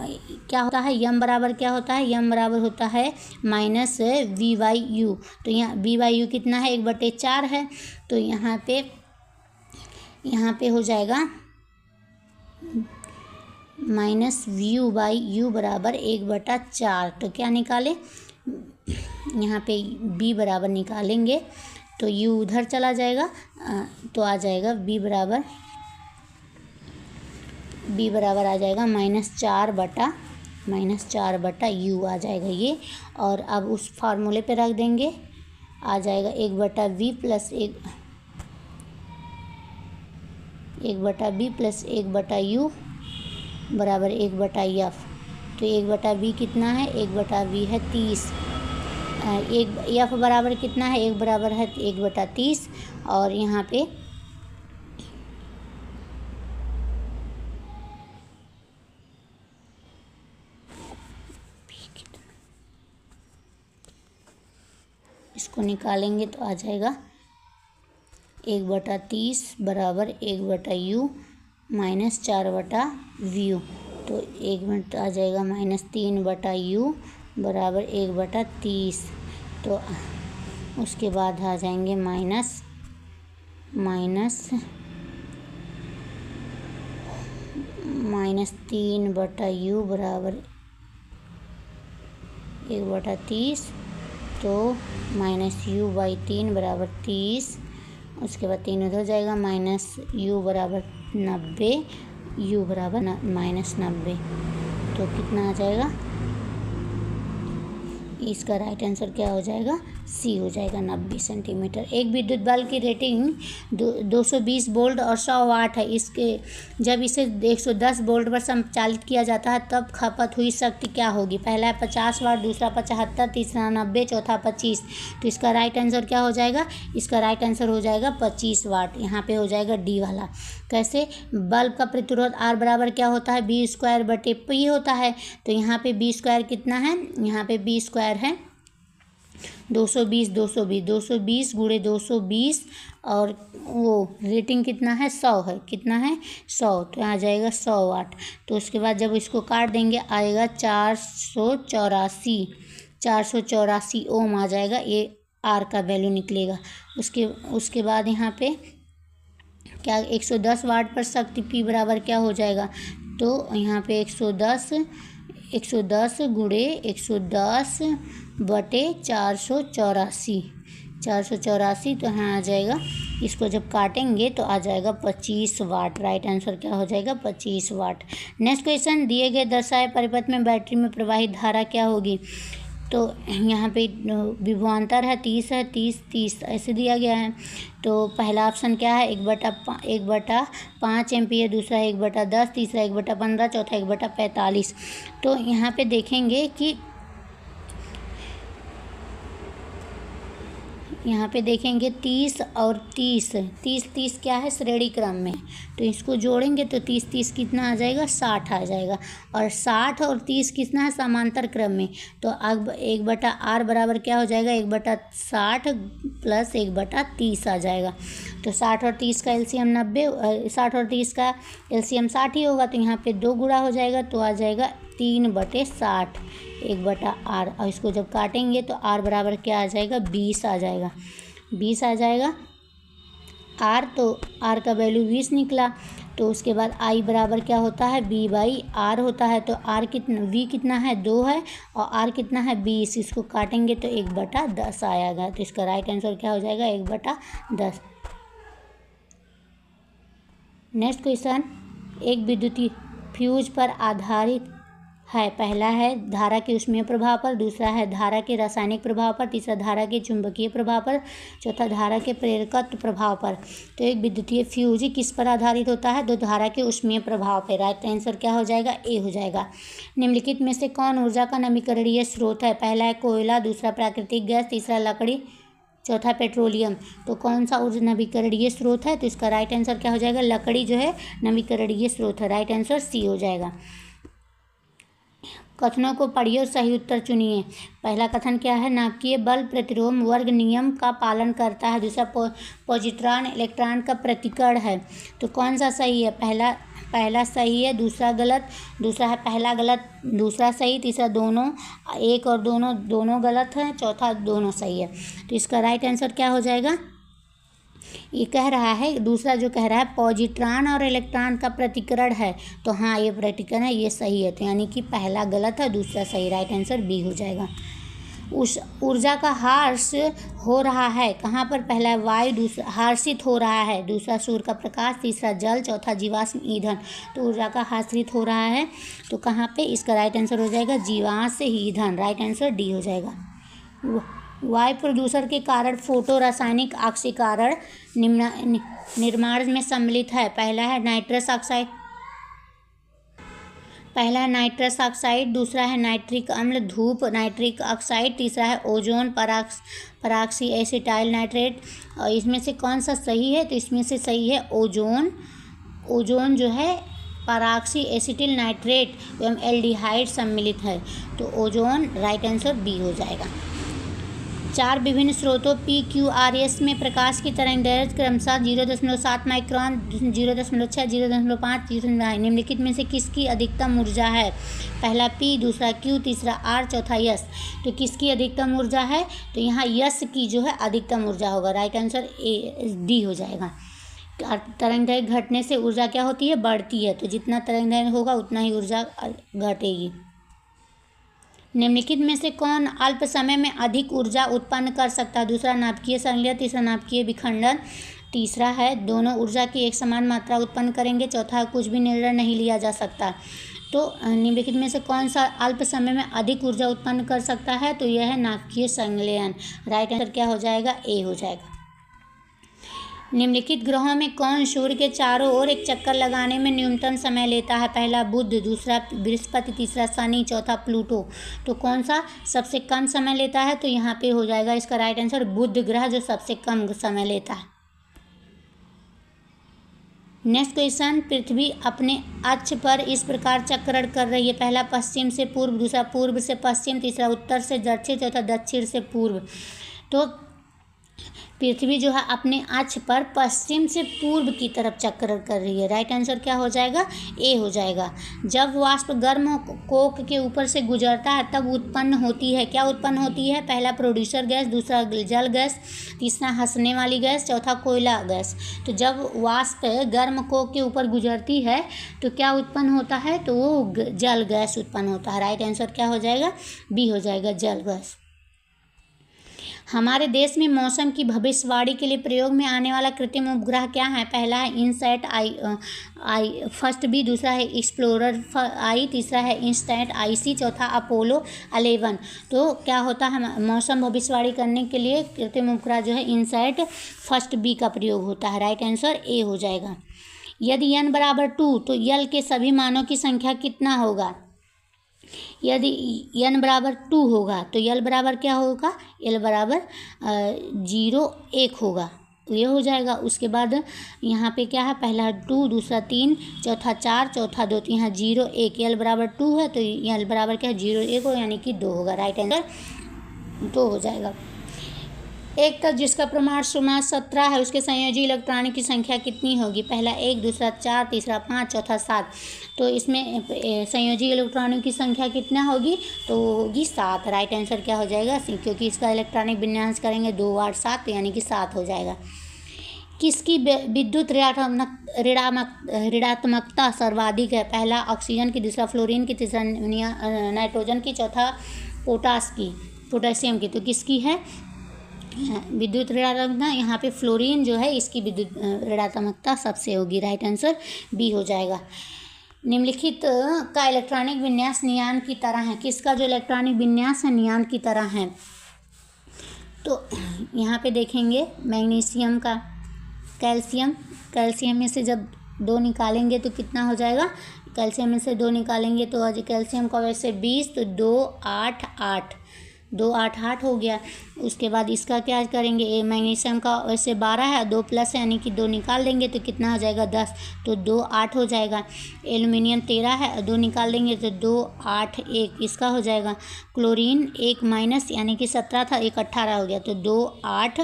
क्या होता है? यम बराबर क्या होता है? यम बराबर होता है -v/u। तो यहाँ v/u कितना है? 1/4 है। तो यहाँ पे हो जाएगा -vu/u बराबर 1/4। तो क्या निकालें? यहाँ पे b बराबर निकालेंगे तो u उधर चला जाएगा, तो आ जाएगा b बराबर आ जाएगा -4/u आ जाएगा ये। और अब उस फार्मूले पे रख देंगे, आ जाएगा 1/v प्लस 1/u बराबर 1/f। तो 1/v कितना है? 1/v है 30। एफ बराबर कितना है? 1 बराबर है 1/30। और यहाँ पे इसको निकालेंगे तो आ जाएगा 1/30 बराबर 1/u माइनस 4/v। तो 1 मिनट आ जाएगा -3/u बराबर 1/30। तो उसके बाद आ जाएंगे -3/u बराबर 1/30। तो -u/3 बराबर 30। उसके बाद 3 उधर जाएगा, -u बराबर 90, u बराबर -90। तो कितना आ जाएगा? इसका राइट आंसर क्या हो जाएगा? सी हो जाएगा, 90 सेंटीमीटर। एक विद्युत बल्ब की रेटिंग 220 वोल्ट और 100 वाट है। जब इसे 110 वोल्ट पर संचालित किया जाता है तब खपत हुई शक्ति क्या होगी? पहला है 50 वाट, दूसरा 75, तीसरा 90, चौथा 25। तो इसका राइट आंसर क्या हो जाएगा? इसका राइट आंसर हो जाएगा 25 वाट। यहाँ पे हो जाएगा डी वाला। कैसे? बल्ब का प्रतिरोध आर बराबर क्या होता है? b²/p होता है। तो यहाँ पे b² कितना है? यहाँ पे b² है 220 गुणे 220 और वो रेटिंग कितना है? 100 है। कितना है? 100। तो आ जाएगा 100 वाट। तो उसके बाद जब इसको काट देंगे आएगा 484 ओम आ जाएगा। ये आर का वैल्यू निकलेगा। उसके बाद यहाँ पे क्या 110 वाट पर शक्ति P बराबर क्या हो जाएगा? तो यहाँ पे 110 गुणे 110/484। तो यहाँ आ जाएगा, इसको जब काटेंगे तो आ जाएगा 25 वाट। राइट आंसर क्या हो जाएगा? 25 वाट। नेक्स्ट क्वेश्चन, दिए गए दर्शाए परिपथ में बैटरी में प्रवाहित धारा क्या होगी? तो यहाँ पे विभवांतर है 30 ऐसे दिया गया है। तो पहला ऑप्शन क्या है? 1/5 एम्पियर, दूसरा 1/10, तीसरा 1/15, चौथा 1/45। तो यहाँ पे देखेंगे कि यहाँ पे देखेंगे 30 और 30 क्या है? श्रेणी क्रम में। तो इसको जोड़ेंगे तो 30 कितना आ जाएगा? 60 आ जाएगा। और 60 और 30 कितना है? समांतर क्रम में। तो अब 1/r बराबर क्या हो जाएगा? 1/60 प्लस 1/30 आ जाएगा। तो 60 और 30 का एलसीएम 90, 60 और 30 का एलसीएम 60 ही होगा। तो यहाँ पे 2 गुणा हो जाएगा, तो आ जाएगा 3/60 1/r। और इसको जब काटेंगे तो r बराबर क्या आ जाएगा? 20 आ जाएगा। 20 आ जाएगा। आर, तो आर का वैल्यू 20 निकला। तो उसके बाद आई बराबर क्या होता है, V/R होता है। तो आर कितना, V कितना है 2 है, और आर कितना है 20। इसको काटेंगे तो 1/10 आएगा। तो इसका राइट आंसर क्या हो जाएगा, 1/10। नेक्स्ट क्वेश्चन, एक विद्युतीय फ्यूज पर आधारित है। पहला है धारा के ऊष्मीय प्रभाव पर, दूसरा है धारा के रासायनिक प्रभाव पर, तीसरा धारा के चुंबकीय प्रभाव पर, चौथा धारा के प्रेरकत्व प्रभाव पर। तो एक विद्युतीय फ्यूज किस पर आधारित होता है, तो धारा के ऊष्मीय प्रभाव पर। राइट आंसर क्या हो जाएगा, ए हो जाएगा। निम्नलिखित में से कौन ऊर्जा का नवीकरणीय स्रोत है। पहला है कोयला, दूसरा प्राकृतिक गैस, तीसरा लकड़ी, चौथा पेट्रोलियम। तो कौन सा ऊर्जा नवीकरणीय स्रोत है, तो इसका राइट आंसर क्या हो जाएगा, लकड़ी जो है नवीकरणीय स्रोत है। राइट आंसर सी हो जाएगा। कथनों को पढ़िए और सही उत्तर चुनिए। पहला कथन क्या है, नाभिकीय बल प्रतिरोध वर्ग नियम का पालन करता है। दूसरा पॉजिट्रॉन इलेक्ट्रॉन का प्रतिकर्ण है। तो कौन सा सही है, पहला सही है, दूसरा गलत, दूसरा है पहला गलत, दूसरा सही, तीसरा दोनों, एक और दोनों गलत है, चौथा दोनों सही है। तो इसका राइट आंसर क्या हो जाएगा, ये कह रहा है, दूसरा जो कह रहा है पॉजिट्रॉन और इलेक्ट्रॉन का प्रतिकरण है। तो हाँ, ये प्रतिकरण है, ये सही है। तो यानी कि पहला गलत है, दूसरा सही। राइट आंसर बी हो जाएगा। उस ऊर्जा का ह्रास हो रहा है कहाँ पर, पहला वायु, दूसरा ह्रासित हो रहा है, दूसरा सूर्य का प्रकाश, तीसरा जल, चौथा जीवाश्म ईंधन। तो ऊर्जा का ह्रासित हो रहा है तो कहाँ पे, इसका राइट आंसर हो जाएगा जीवाश्म ईंधन। राइट आंसर डी हो जाएगा। वायु प्रदूषण के कारण फोटो रासायनिक ऑक्सीकरण निर्माण में सम्मिलित है। पहला है नाइट्रस ऑक्साइड, दूसरा है नाइट्रिक अम्ल, धूप, नाइट्रिक ऑक्साइड, तीसरा है ओजोन पराक्सी एसिटाइल नाइट्रेट। और इसमें से कौन सा सही है, तो इसमें से सही है ओजोन जो है पराक्सी एसिटिल नाइट्रेट एवं एल्डिहाइड सम्मिलित है। तो ओजोन, राइट आंसर बी हो जाएगा। 4 विभिन्न स्रोतों PQRS में प्रकाश की तरंगदैर्घ्य क्रमशः 0.7 माइक्रोन, 0.6, 0.5, 0.9। निम्नलिखित में से किसकी अधिकतम ऊर्जा है। पहला P, दूसरा Q, तीसरा R, चौथा S। तो किसकी अधिकतम ऊर्जा है, तो यहाँ S की जो है अधिकतम ऊर्जा होगा। राइट आंसर D हो जाएगा। तरंगदैर्घ्य घटने से ऊर्जा क्या होती है, बढ़ती है। तो जितना तरंगदैर्घ्य होगा उतना ही ऊर्जा घटेगी। निम्नलिखित में से कौन अल्प समय में अधिक ऊर्जा उत्पन्न कर सकता है। दूसरा नाभिकीय संलयन, तीसरा नाभिकीय विखंडन, तीसरा है दोनों ऊर्जा की एक समान मात्रा उत्पन्न करेंगे, चौथा कुछ भी निर्णय नहीं लिया जा सकता। तो निम्नलिखित में से कौन सा अल्प समय में अधिक ऊर्जा उत्पन्न कर सकता है, तो यह है नाभिकीय संलयन। राइट आंसर क्या हो जाएगा, ए हो जाएगा। निम्नलिखित ग्रहों में कौन सूर्य के चारों ओर एक चक्कर लगाने में न्यूनतम समय लेता है। पहला बुध, दूसरा बृहस्पति, तीसरा शनि, चौथा प्लूटो। तो कौन सा सबसे कम समय लेता है, तो यहाँ पे हो जाएगा इसका राइट आंसर बुध ग्रह जो सबसे कम समय लेता है। नेक्स्ट क्वेश्चन, पृथ्वी अपने अक्ष पर इस प्रकार चक्रण कर रही है। पहला पश्चिम से पूर्व, दूसरा पूर्व से पश्चिम, तीसरा उत्तर से दक्षिण, चौथा दक्षिण से पूर्व। तो पृथ्वी जो है अपने अक्ष पर पश्चिम से पूर्व की तरफ चक्कर कर रही है। राइट आंसर क्या हो जाएगा, ए हो जाएगा। जब वाष्प गर्म कोक के ऊपर से गुजरता है तब उत्पन्न होती है, क्या उत्पन्न होती है, पहला प्रोड्यूसर गैस, दूसरा जल गैस, तीसरा हंसने वाली गैस, चौथा कोयला गैस। तो जब वाष्प गर्म कोक के ऊपर गुजरती है तो क्या उत्पन्न होता है, तो वो जल गैस उत्पन्न होता है। राइट आंसर क्या हो जाएगा, बी हो जाएगा, जल गैस। हमारे देश में मौसम की भविष्यवाणी के लिए प्रयोग में आने वाला कृत्रिम उपग्रह क्या है। पहला है इनसैट आई फर्स्ट बी, दूसरा है एक्सप्लोरर आई, तीसरा है इनसैट IC, चौथा अपोलो 11। तो क्या होता है, मौसम भविष्यवाणी करने के लिए कृत्रिम उपग्रह जो है इनसैट फर्स्ट बी का प्रयोग होता है। राइट आंसर ए हो जाएगा। यदि n बराबर 2 तो l के सभी मानों की संख्या कितना होगा। यदि n बराबर 2 होगा तो l बराबर क्या होगा, l बराबर 0 1 होगा, ये हो जाएगा। उसके बाद यहाँ पे क्या है, पहला 2, दूसरा 3, चौथा 4, चौथा 2। तो यहाँ 0 1, l बराबर 2 है तो l बराबर क्या है 0 1 हो, यानी कि 2 होगा। राइट आंसर 2 हो जाएगा। एक तक जिसका परमाणु क्रमांक 17 है उसके संयोजी इलेक्ट्रॉनों की संख्या कितनी होगी? पहला 1, दूसरा 4, तीसरा 5, चौथा 7। तो इसमें संयोजी इलेक्ट्रॉनों की संख्या कितना होगी? तो होगी 7। राइट आंसर क्या हो जाएगा? सी, क्योंकि इसका इलेक्ट्रॉनिक विन्यास करेंगे 2, 8, 7, तो यानी कि 7 हो जाएगा। किसकी विद्युत ऋणात्मकता सर्वाधिक है? पहला ऑक्सीजन की, दूसरा फ्लोरीन की, तीसरा नाइट्रोजन की, चौथा पोटासियम की। तो किसकी है विद्युत ऋणात्मकता? यहाँ पे फ्लोरीन जो है इसकी विद्युत ऋणात्मकता सबसे होगी। राइट आंसर बी हो जाएगा। निम्नलिखित का इलेक्ट्रॉनिक विन्यास नियॉन की तरह है। किसका जो इलेक्ट्रॉनिक विन्यास है नियॉन की तरह है? तो यहाँ पे देखेंगे मैग्नीशियम का, कैल्शियम में से जब 2 निकालेंगे तो कितना हो जाएगा? कैल्शियम में से 2 निकालेंगे तो आज कैल्शियम का वैसे 20, तो 2, 8, 8, 2, 8, 8 हो गया। उसके बाद इसका क्या करेंगे? मैग्नीशियम का वैसे 12 है, 2 प्लस यानी कि 2 निकाल देंगे तो कितना हो जाएगा? 10, तो 2, 8 हो जाएगा। एल्युमिनियम 13 है, 2 निकाल देंगे तो 2, 8, 1 इसका हो जाएगा। क्लोरीन 1 माइनस यानी कि 17 था, 1 18 हो गया, तो 2, 8,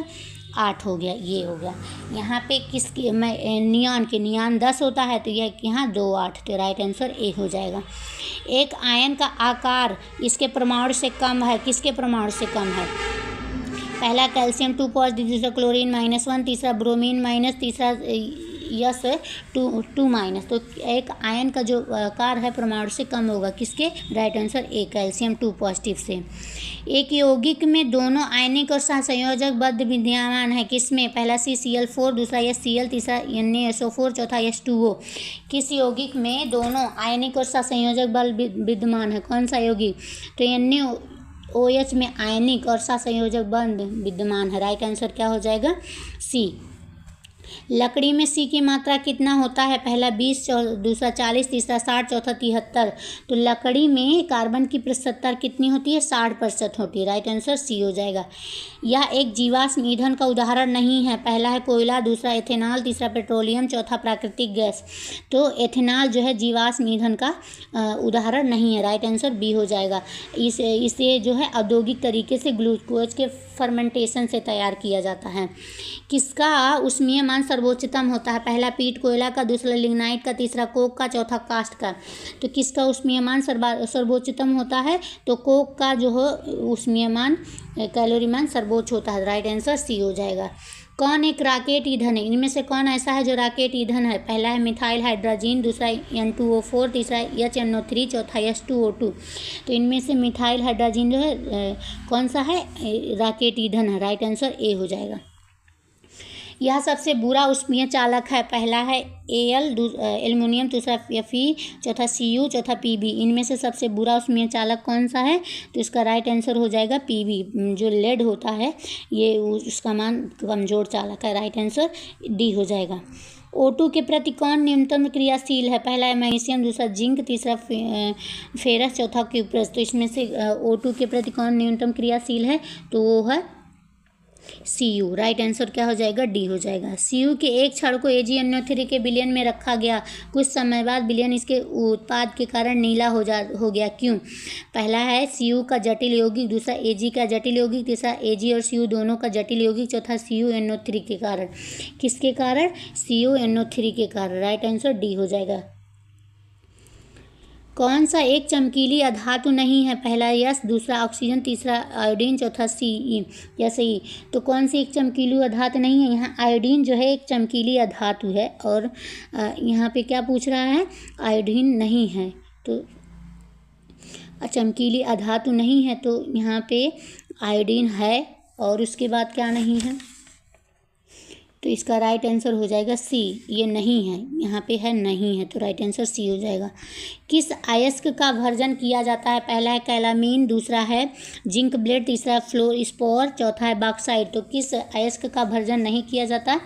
8 हो गया। ये हो गया। यहाँ पे किसकी नियॉन 10 होता है तो यह यहाँ 2, 8, तो राइट आंसर ए हो जाएगा। एक आयन का आकार इसके परमाणु से कम है। किसके परमाणु से कम है? पहला कैल्शियम 2 पॉजिटिव, दूसरा क्लोरीन -1, तीसरा ब्रोमीन माइनस, तीसरा यस 2 माइनस। तो एक आयन का जो आकार है परमाणु से कम होगा। किसके? Right answer A, calcium 2 positive से। एक यौगिक में दोनों आयनिक और सहसंयोजक बद्ध विद्यमान है। किसमें? पहला CCl4, दूसरा HCl, तीसरा NaSO4, चौथा H2O। किस यौगिक में दोनों आयनिक और सहसंयोजक बल विद्यमान है? कौन सा यौगिक? तो NaOH में आयनिक और सहसंयोजक बंध विद्यमान है। राइट आंसर क्या हो जाएगा? सी। लकड़ी में सी की मात्रा कितना होता है? पहला 20, दूसरा 40, तीसरा 60, चौथा 73। तो लकड़ी में कार्बन की प्रतिशतता कितनी होती है? 60% होती है। राइट आंसर सी हो जाएगा। यह एक जीवाश्म ईंधन का उदाहरण नहीं है। पहला है कोयला, दूसरा एथेनॉल, तीसरा पेट्रोलियम, चौथा प्राकृतिक गैस। तो एथेनॉल जो है जीवाश्म ईंधन का उदाहरण नहीं है। राइट आंसर बी हो जाएगा। इसे जो है औद्योगिक तरीके से ग्लूकोज के फर्मेंटेशन से तैयार किया जाता है। किसका ऊष्मीय मान सर्वोच्चतम होता है? पहला पीट कोयला का, दूसरा लिग्नाइट का, तीसरा कोक का, चौथा कास्ट का। तो किसका ऊष्मीय मान सर्वोच्चतम होता है? तो कोक का जो है ऊष्मीय मान कैलोरी मान सर्वोच्च होता है। राइट आंसर सी हो जाएगा। कौन एक रॉकेट ईंधन है? इनमें से कौन ऐसा है जो रॉकेट ईंधन है? पहला है मिथाइल हाइड्रोजन, दूसरा N2O4, तीसरा HNO3, चौथा H2O2। तो इनमें से मिथाइल हाइड्रोजन जो है कौन सा है? रॉकेट ईंधन है। राइट आंसर ए हो जाएगा। यह सबसे बुरा ऊष्मीय चालक है। पहला है Al, एल्युमिनियम, दूसरा Fe, चौथा Cu, चौथा Pb। इनमें से सबसे बुरा ऊष्मीय चालक कौन सा है? तो इसका राइट आंसर हो जाएगा Pb। जो लेड होता है ये उसका मान कमजोर चालक है। राइट आंसर डी हो जाएगा। O2 के प्रति कौन न्यूनतम क्रियाशील है? पहला है मैग्नीशियम, दूसरा जिंक, तीसरा फेरस, चौथा क्यूप्रस। तो इसमें से O2 के प्रति कौन न्यूनतम क्रियाशील है? तो वो है Cu। राइट आंसर क्या हो जाएगा? डी हो जाएगा। Cu के एक क्षण को AgNO3 के विलयन में रखा गया। कुछ समय बाद विलयन इसके उत्पाद के कारण नीला हो गया। क्यों? पहला है Cu का जटिल यौगिक, दूसरा Ag का जटिल यौगिक, तीसरा Ag और Cu दोनों का जटिल यौगिक, चौथा CuNO3 के कारण। किसके कारण? CuNO3 के कारण। राइट आंसर डी हो जाएगा। कौन सा एक चमकीली अधातु नहीं है? पहला यस, दूसरा ऑक्सीजन, तीसरा आयोडीन, चौथा सी या सही। तो कौन सी एक चमकीली अधातु नहीं है? यहाँ आयोडीन जो है एक चमकीली अधातु है और यहाँ पे क्या पूछ रहा है? आयोडीन नहीं है। तो चमकीली अधातु नहीं है तो यहाँ पे आयोडीन है और उसके बाद क्या नहीं है? तो इसका राइट आंसर हो जाएगा सी। ये नहीं है, यहाँ पे है नहीं है, तो राइट आंसर सी हो जाएगा। किस अयस्क का भर्जन किया जाता है? पहला है कैलामीन, दूसरा है जिंक ब्लेड, तीसरा फ्लोरस्पोर, चौथा है बॉक्साइट। तो किस अयस्क का भर्जन नहीं किया जाता?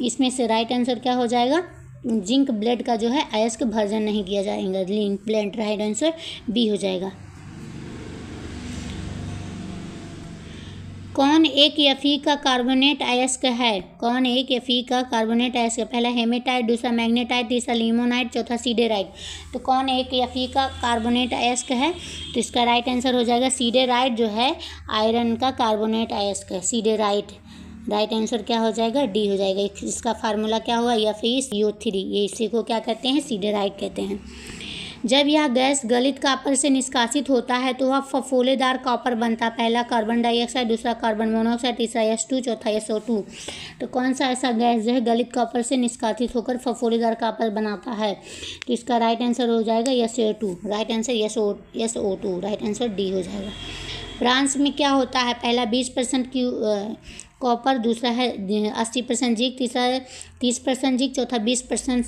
इसमें से राइट आंसर क्या हो जाएगा? जिंक ब्लेड का जो है अयस्क भर्जन नहीं किया जाएगा। Zinc blende right answer B हो जाएगा। कौन एक Fe का कार्बोनेट अयस्क है? कौन एक Fe का कार्बोनेट अयस्क है? पहला हेमेटाइट, दूसरा मैग्नेटाइट, तीसरा लिमोनाइट, चौथा सीडेराइट। तो कौन एक Fe का कार्बोनेट अयस्क है? तो इसका राइट आंसर हो जाएगा सीडेराइट जो है आयरन का कार्बोनेट अयस्क है। सीडेराइट राइट आंसर क्या हो जाएगा, डी हो जाएगा। इसका फार्मूला क्या हुआ, FeCO3, ये इसी को क्या कहते हैं, सिडेराइड कहते हैं। जब यह गैस गलित कॉपर से निष्कासित होता है तो वह फफोलेदार कॉपर बनता है। पहला कार्बन डाइऑक्साइड, दूसरा कार्बन मोनोऑक्साइड, तीसरा H2, चौथा SO2। तो कौन सा ऐसा गैस जो है गलित कॉपर से निष्कासित होकर फफोलेदार कॉपर बनाता है, तो इसका राइट आंसर हो जाएगा SO2। Right answer SO2, right answer D हो जाएगा। ब्रांस में क्या होता है, पहला 20% की कॉपर, दूसरा है 80% जिंक, तीसरा है 30% जिंक, चौथा 20%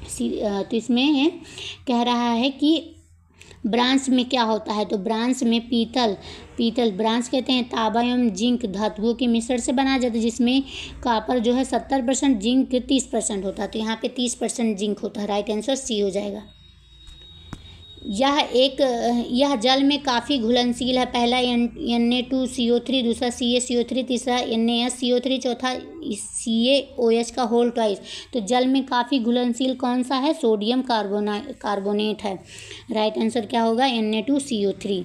तो इसमें कह रहा है कि ब्रांस में क्या होता है, तो ब्रांस में पीतल ब्रांस कहते हैं तांबा एवं जिंक धातुओं के मिश्रण से बनाया जाता है, जिसमें कॉपर जो है 70%, जिंक 30% होता है। तो यहाँ पे 30% जिंक होता है। राइट आंसर सी हो जाएगा। यह जल में काफ़ी घुलनशील है। पहला Na2CO3, दूसरा CaCO3, तीसरा NaSCO3, चौथा CaOH का होल ट्वाइस। तो जल में काफ़ी घुलनशील कौन सा है, सोडियम कार्बोनेट है। राइट आंसर क्या होगा, Na2CO3।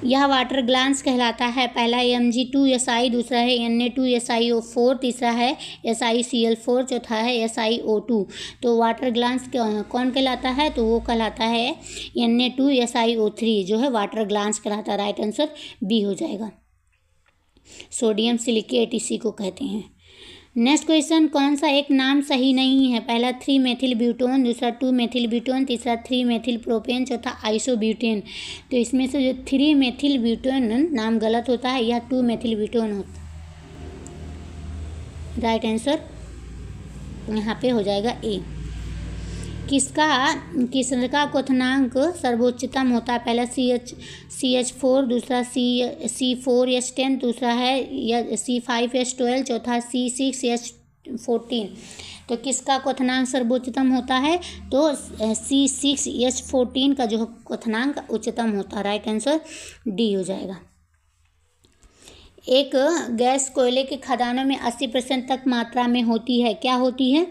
यह वाटर ग्लास कहलाता है। पहला Mg2Si, दूसरा है Na2SiO4, तीसरा है SiCl4, चौथा है SiO2। तो वाटर ग्लास कौन कहलाता है, तो वो कहलाता है Na2SiO3 जो है वाटर ग्लास कहलाता है। राइट आंसर बी हो जाएगा। सोडियम सिलिकेट इसी को कहते हैं। नेक्स्ट क्वेश्चन, कौन सा एक नाम सही नहीं है, पहला 3-मेथिल ब्यूटोन, दूसरा 2-मेथिल ब्यूटोन, तीसरा 3-मेथिल प्रोपेन, चौथा आइसोब्यूटेन। तो इसमें से जो 3-मेथिल ब्यूटोन नाम गलत होता है, यह 2-मेथिल ब्यूटोन होता है। राइट आंसर यहाँ पे हो जाएगा ए। किसका क्वथनांक सर्वोच्चतम होता है, पहला CH4, दूसरा C4H10, दूसरा है C5H12, चौथा C6H14। तो किसका क्वथनांक सर्वोच्चतम होता है, तो C6H14 का जो क्वथनांक उच्चतम होता है। राइट आंसर डी हो जाएगा। एक गैस कोयले के खदानों में 80% तक मात्रा में होती है, क्या होती है,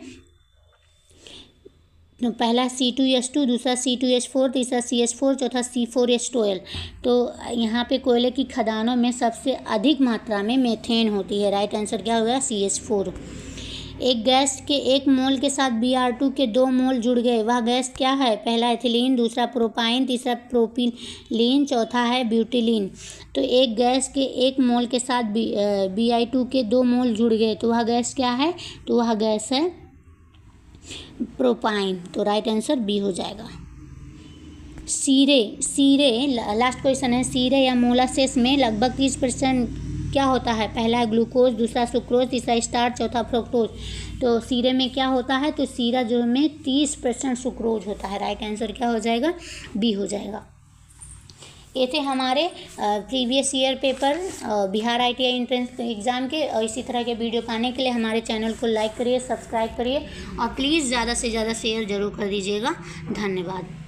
पहला C2H2, दूसरा C2H4, तीसरा CH4, चौथा C4H12। तो यहाँ पे कोयले की खदानों में सबसे अधिक मात्रा में मेथेन होती है। राइट आंसर क्या होगा, CH4। एक गैस के 1 मोल के साथ Br2 के 2 मोल जुड़ गए, वह गैस क्या है, पहला एथिलीन, दूसरा प्रोपाइन, तीसरा प्रोपिलीन, चौथा है ब्यूटिलीन। तो एक गैस के 1 मोल के साथ Bi2 के 2 मोल जुड़ गए, तो वह गैस क्या है, तो वह गैस है प्रोपाइन। तो राइट आंसर बी हो जाएगा। सीरे लास्ट क्वेश्चन है, सीरे या मोलासेस में लगभग 30% क्या होता है, पहला है ग्लूकोज, दूसरा सुक्रोज, तीसरा स्टार्च, चौथा फ्रुक्टोज। तो सीरे में क्या होता है, तो सीरा जो में 30% सुक्रोज होता है। राइट आंसर क्या हो जाएगा, बी हो जाएगा। ये थे हमारे previous year paper Bihar ITI entrance exam के। और इसी तरह के वीडियो पाने के लिए हमारे चैनल को लाइक करिए, सब्सक्राइब करिए और प्लीज़ ज़्यादा से ज़्यादा शेयर ज़रूर कर दीजिएगा। धन्यवाद।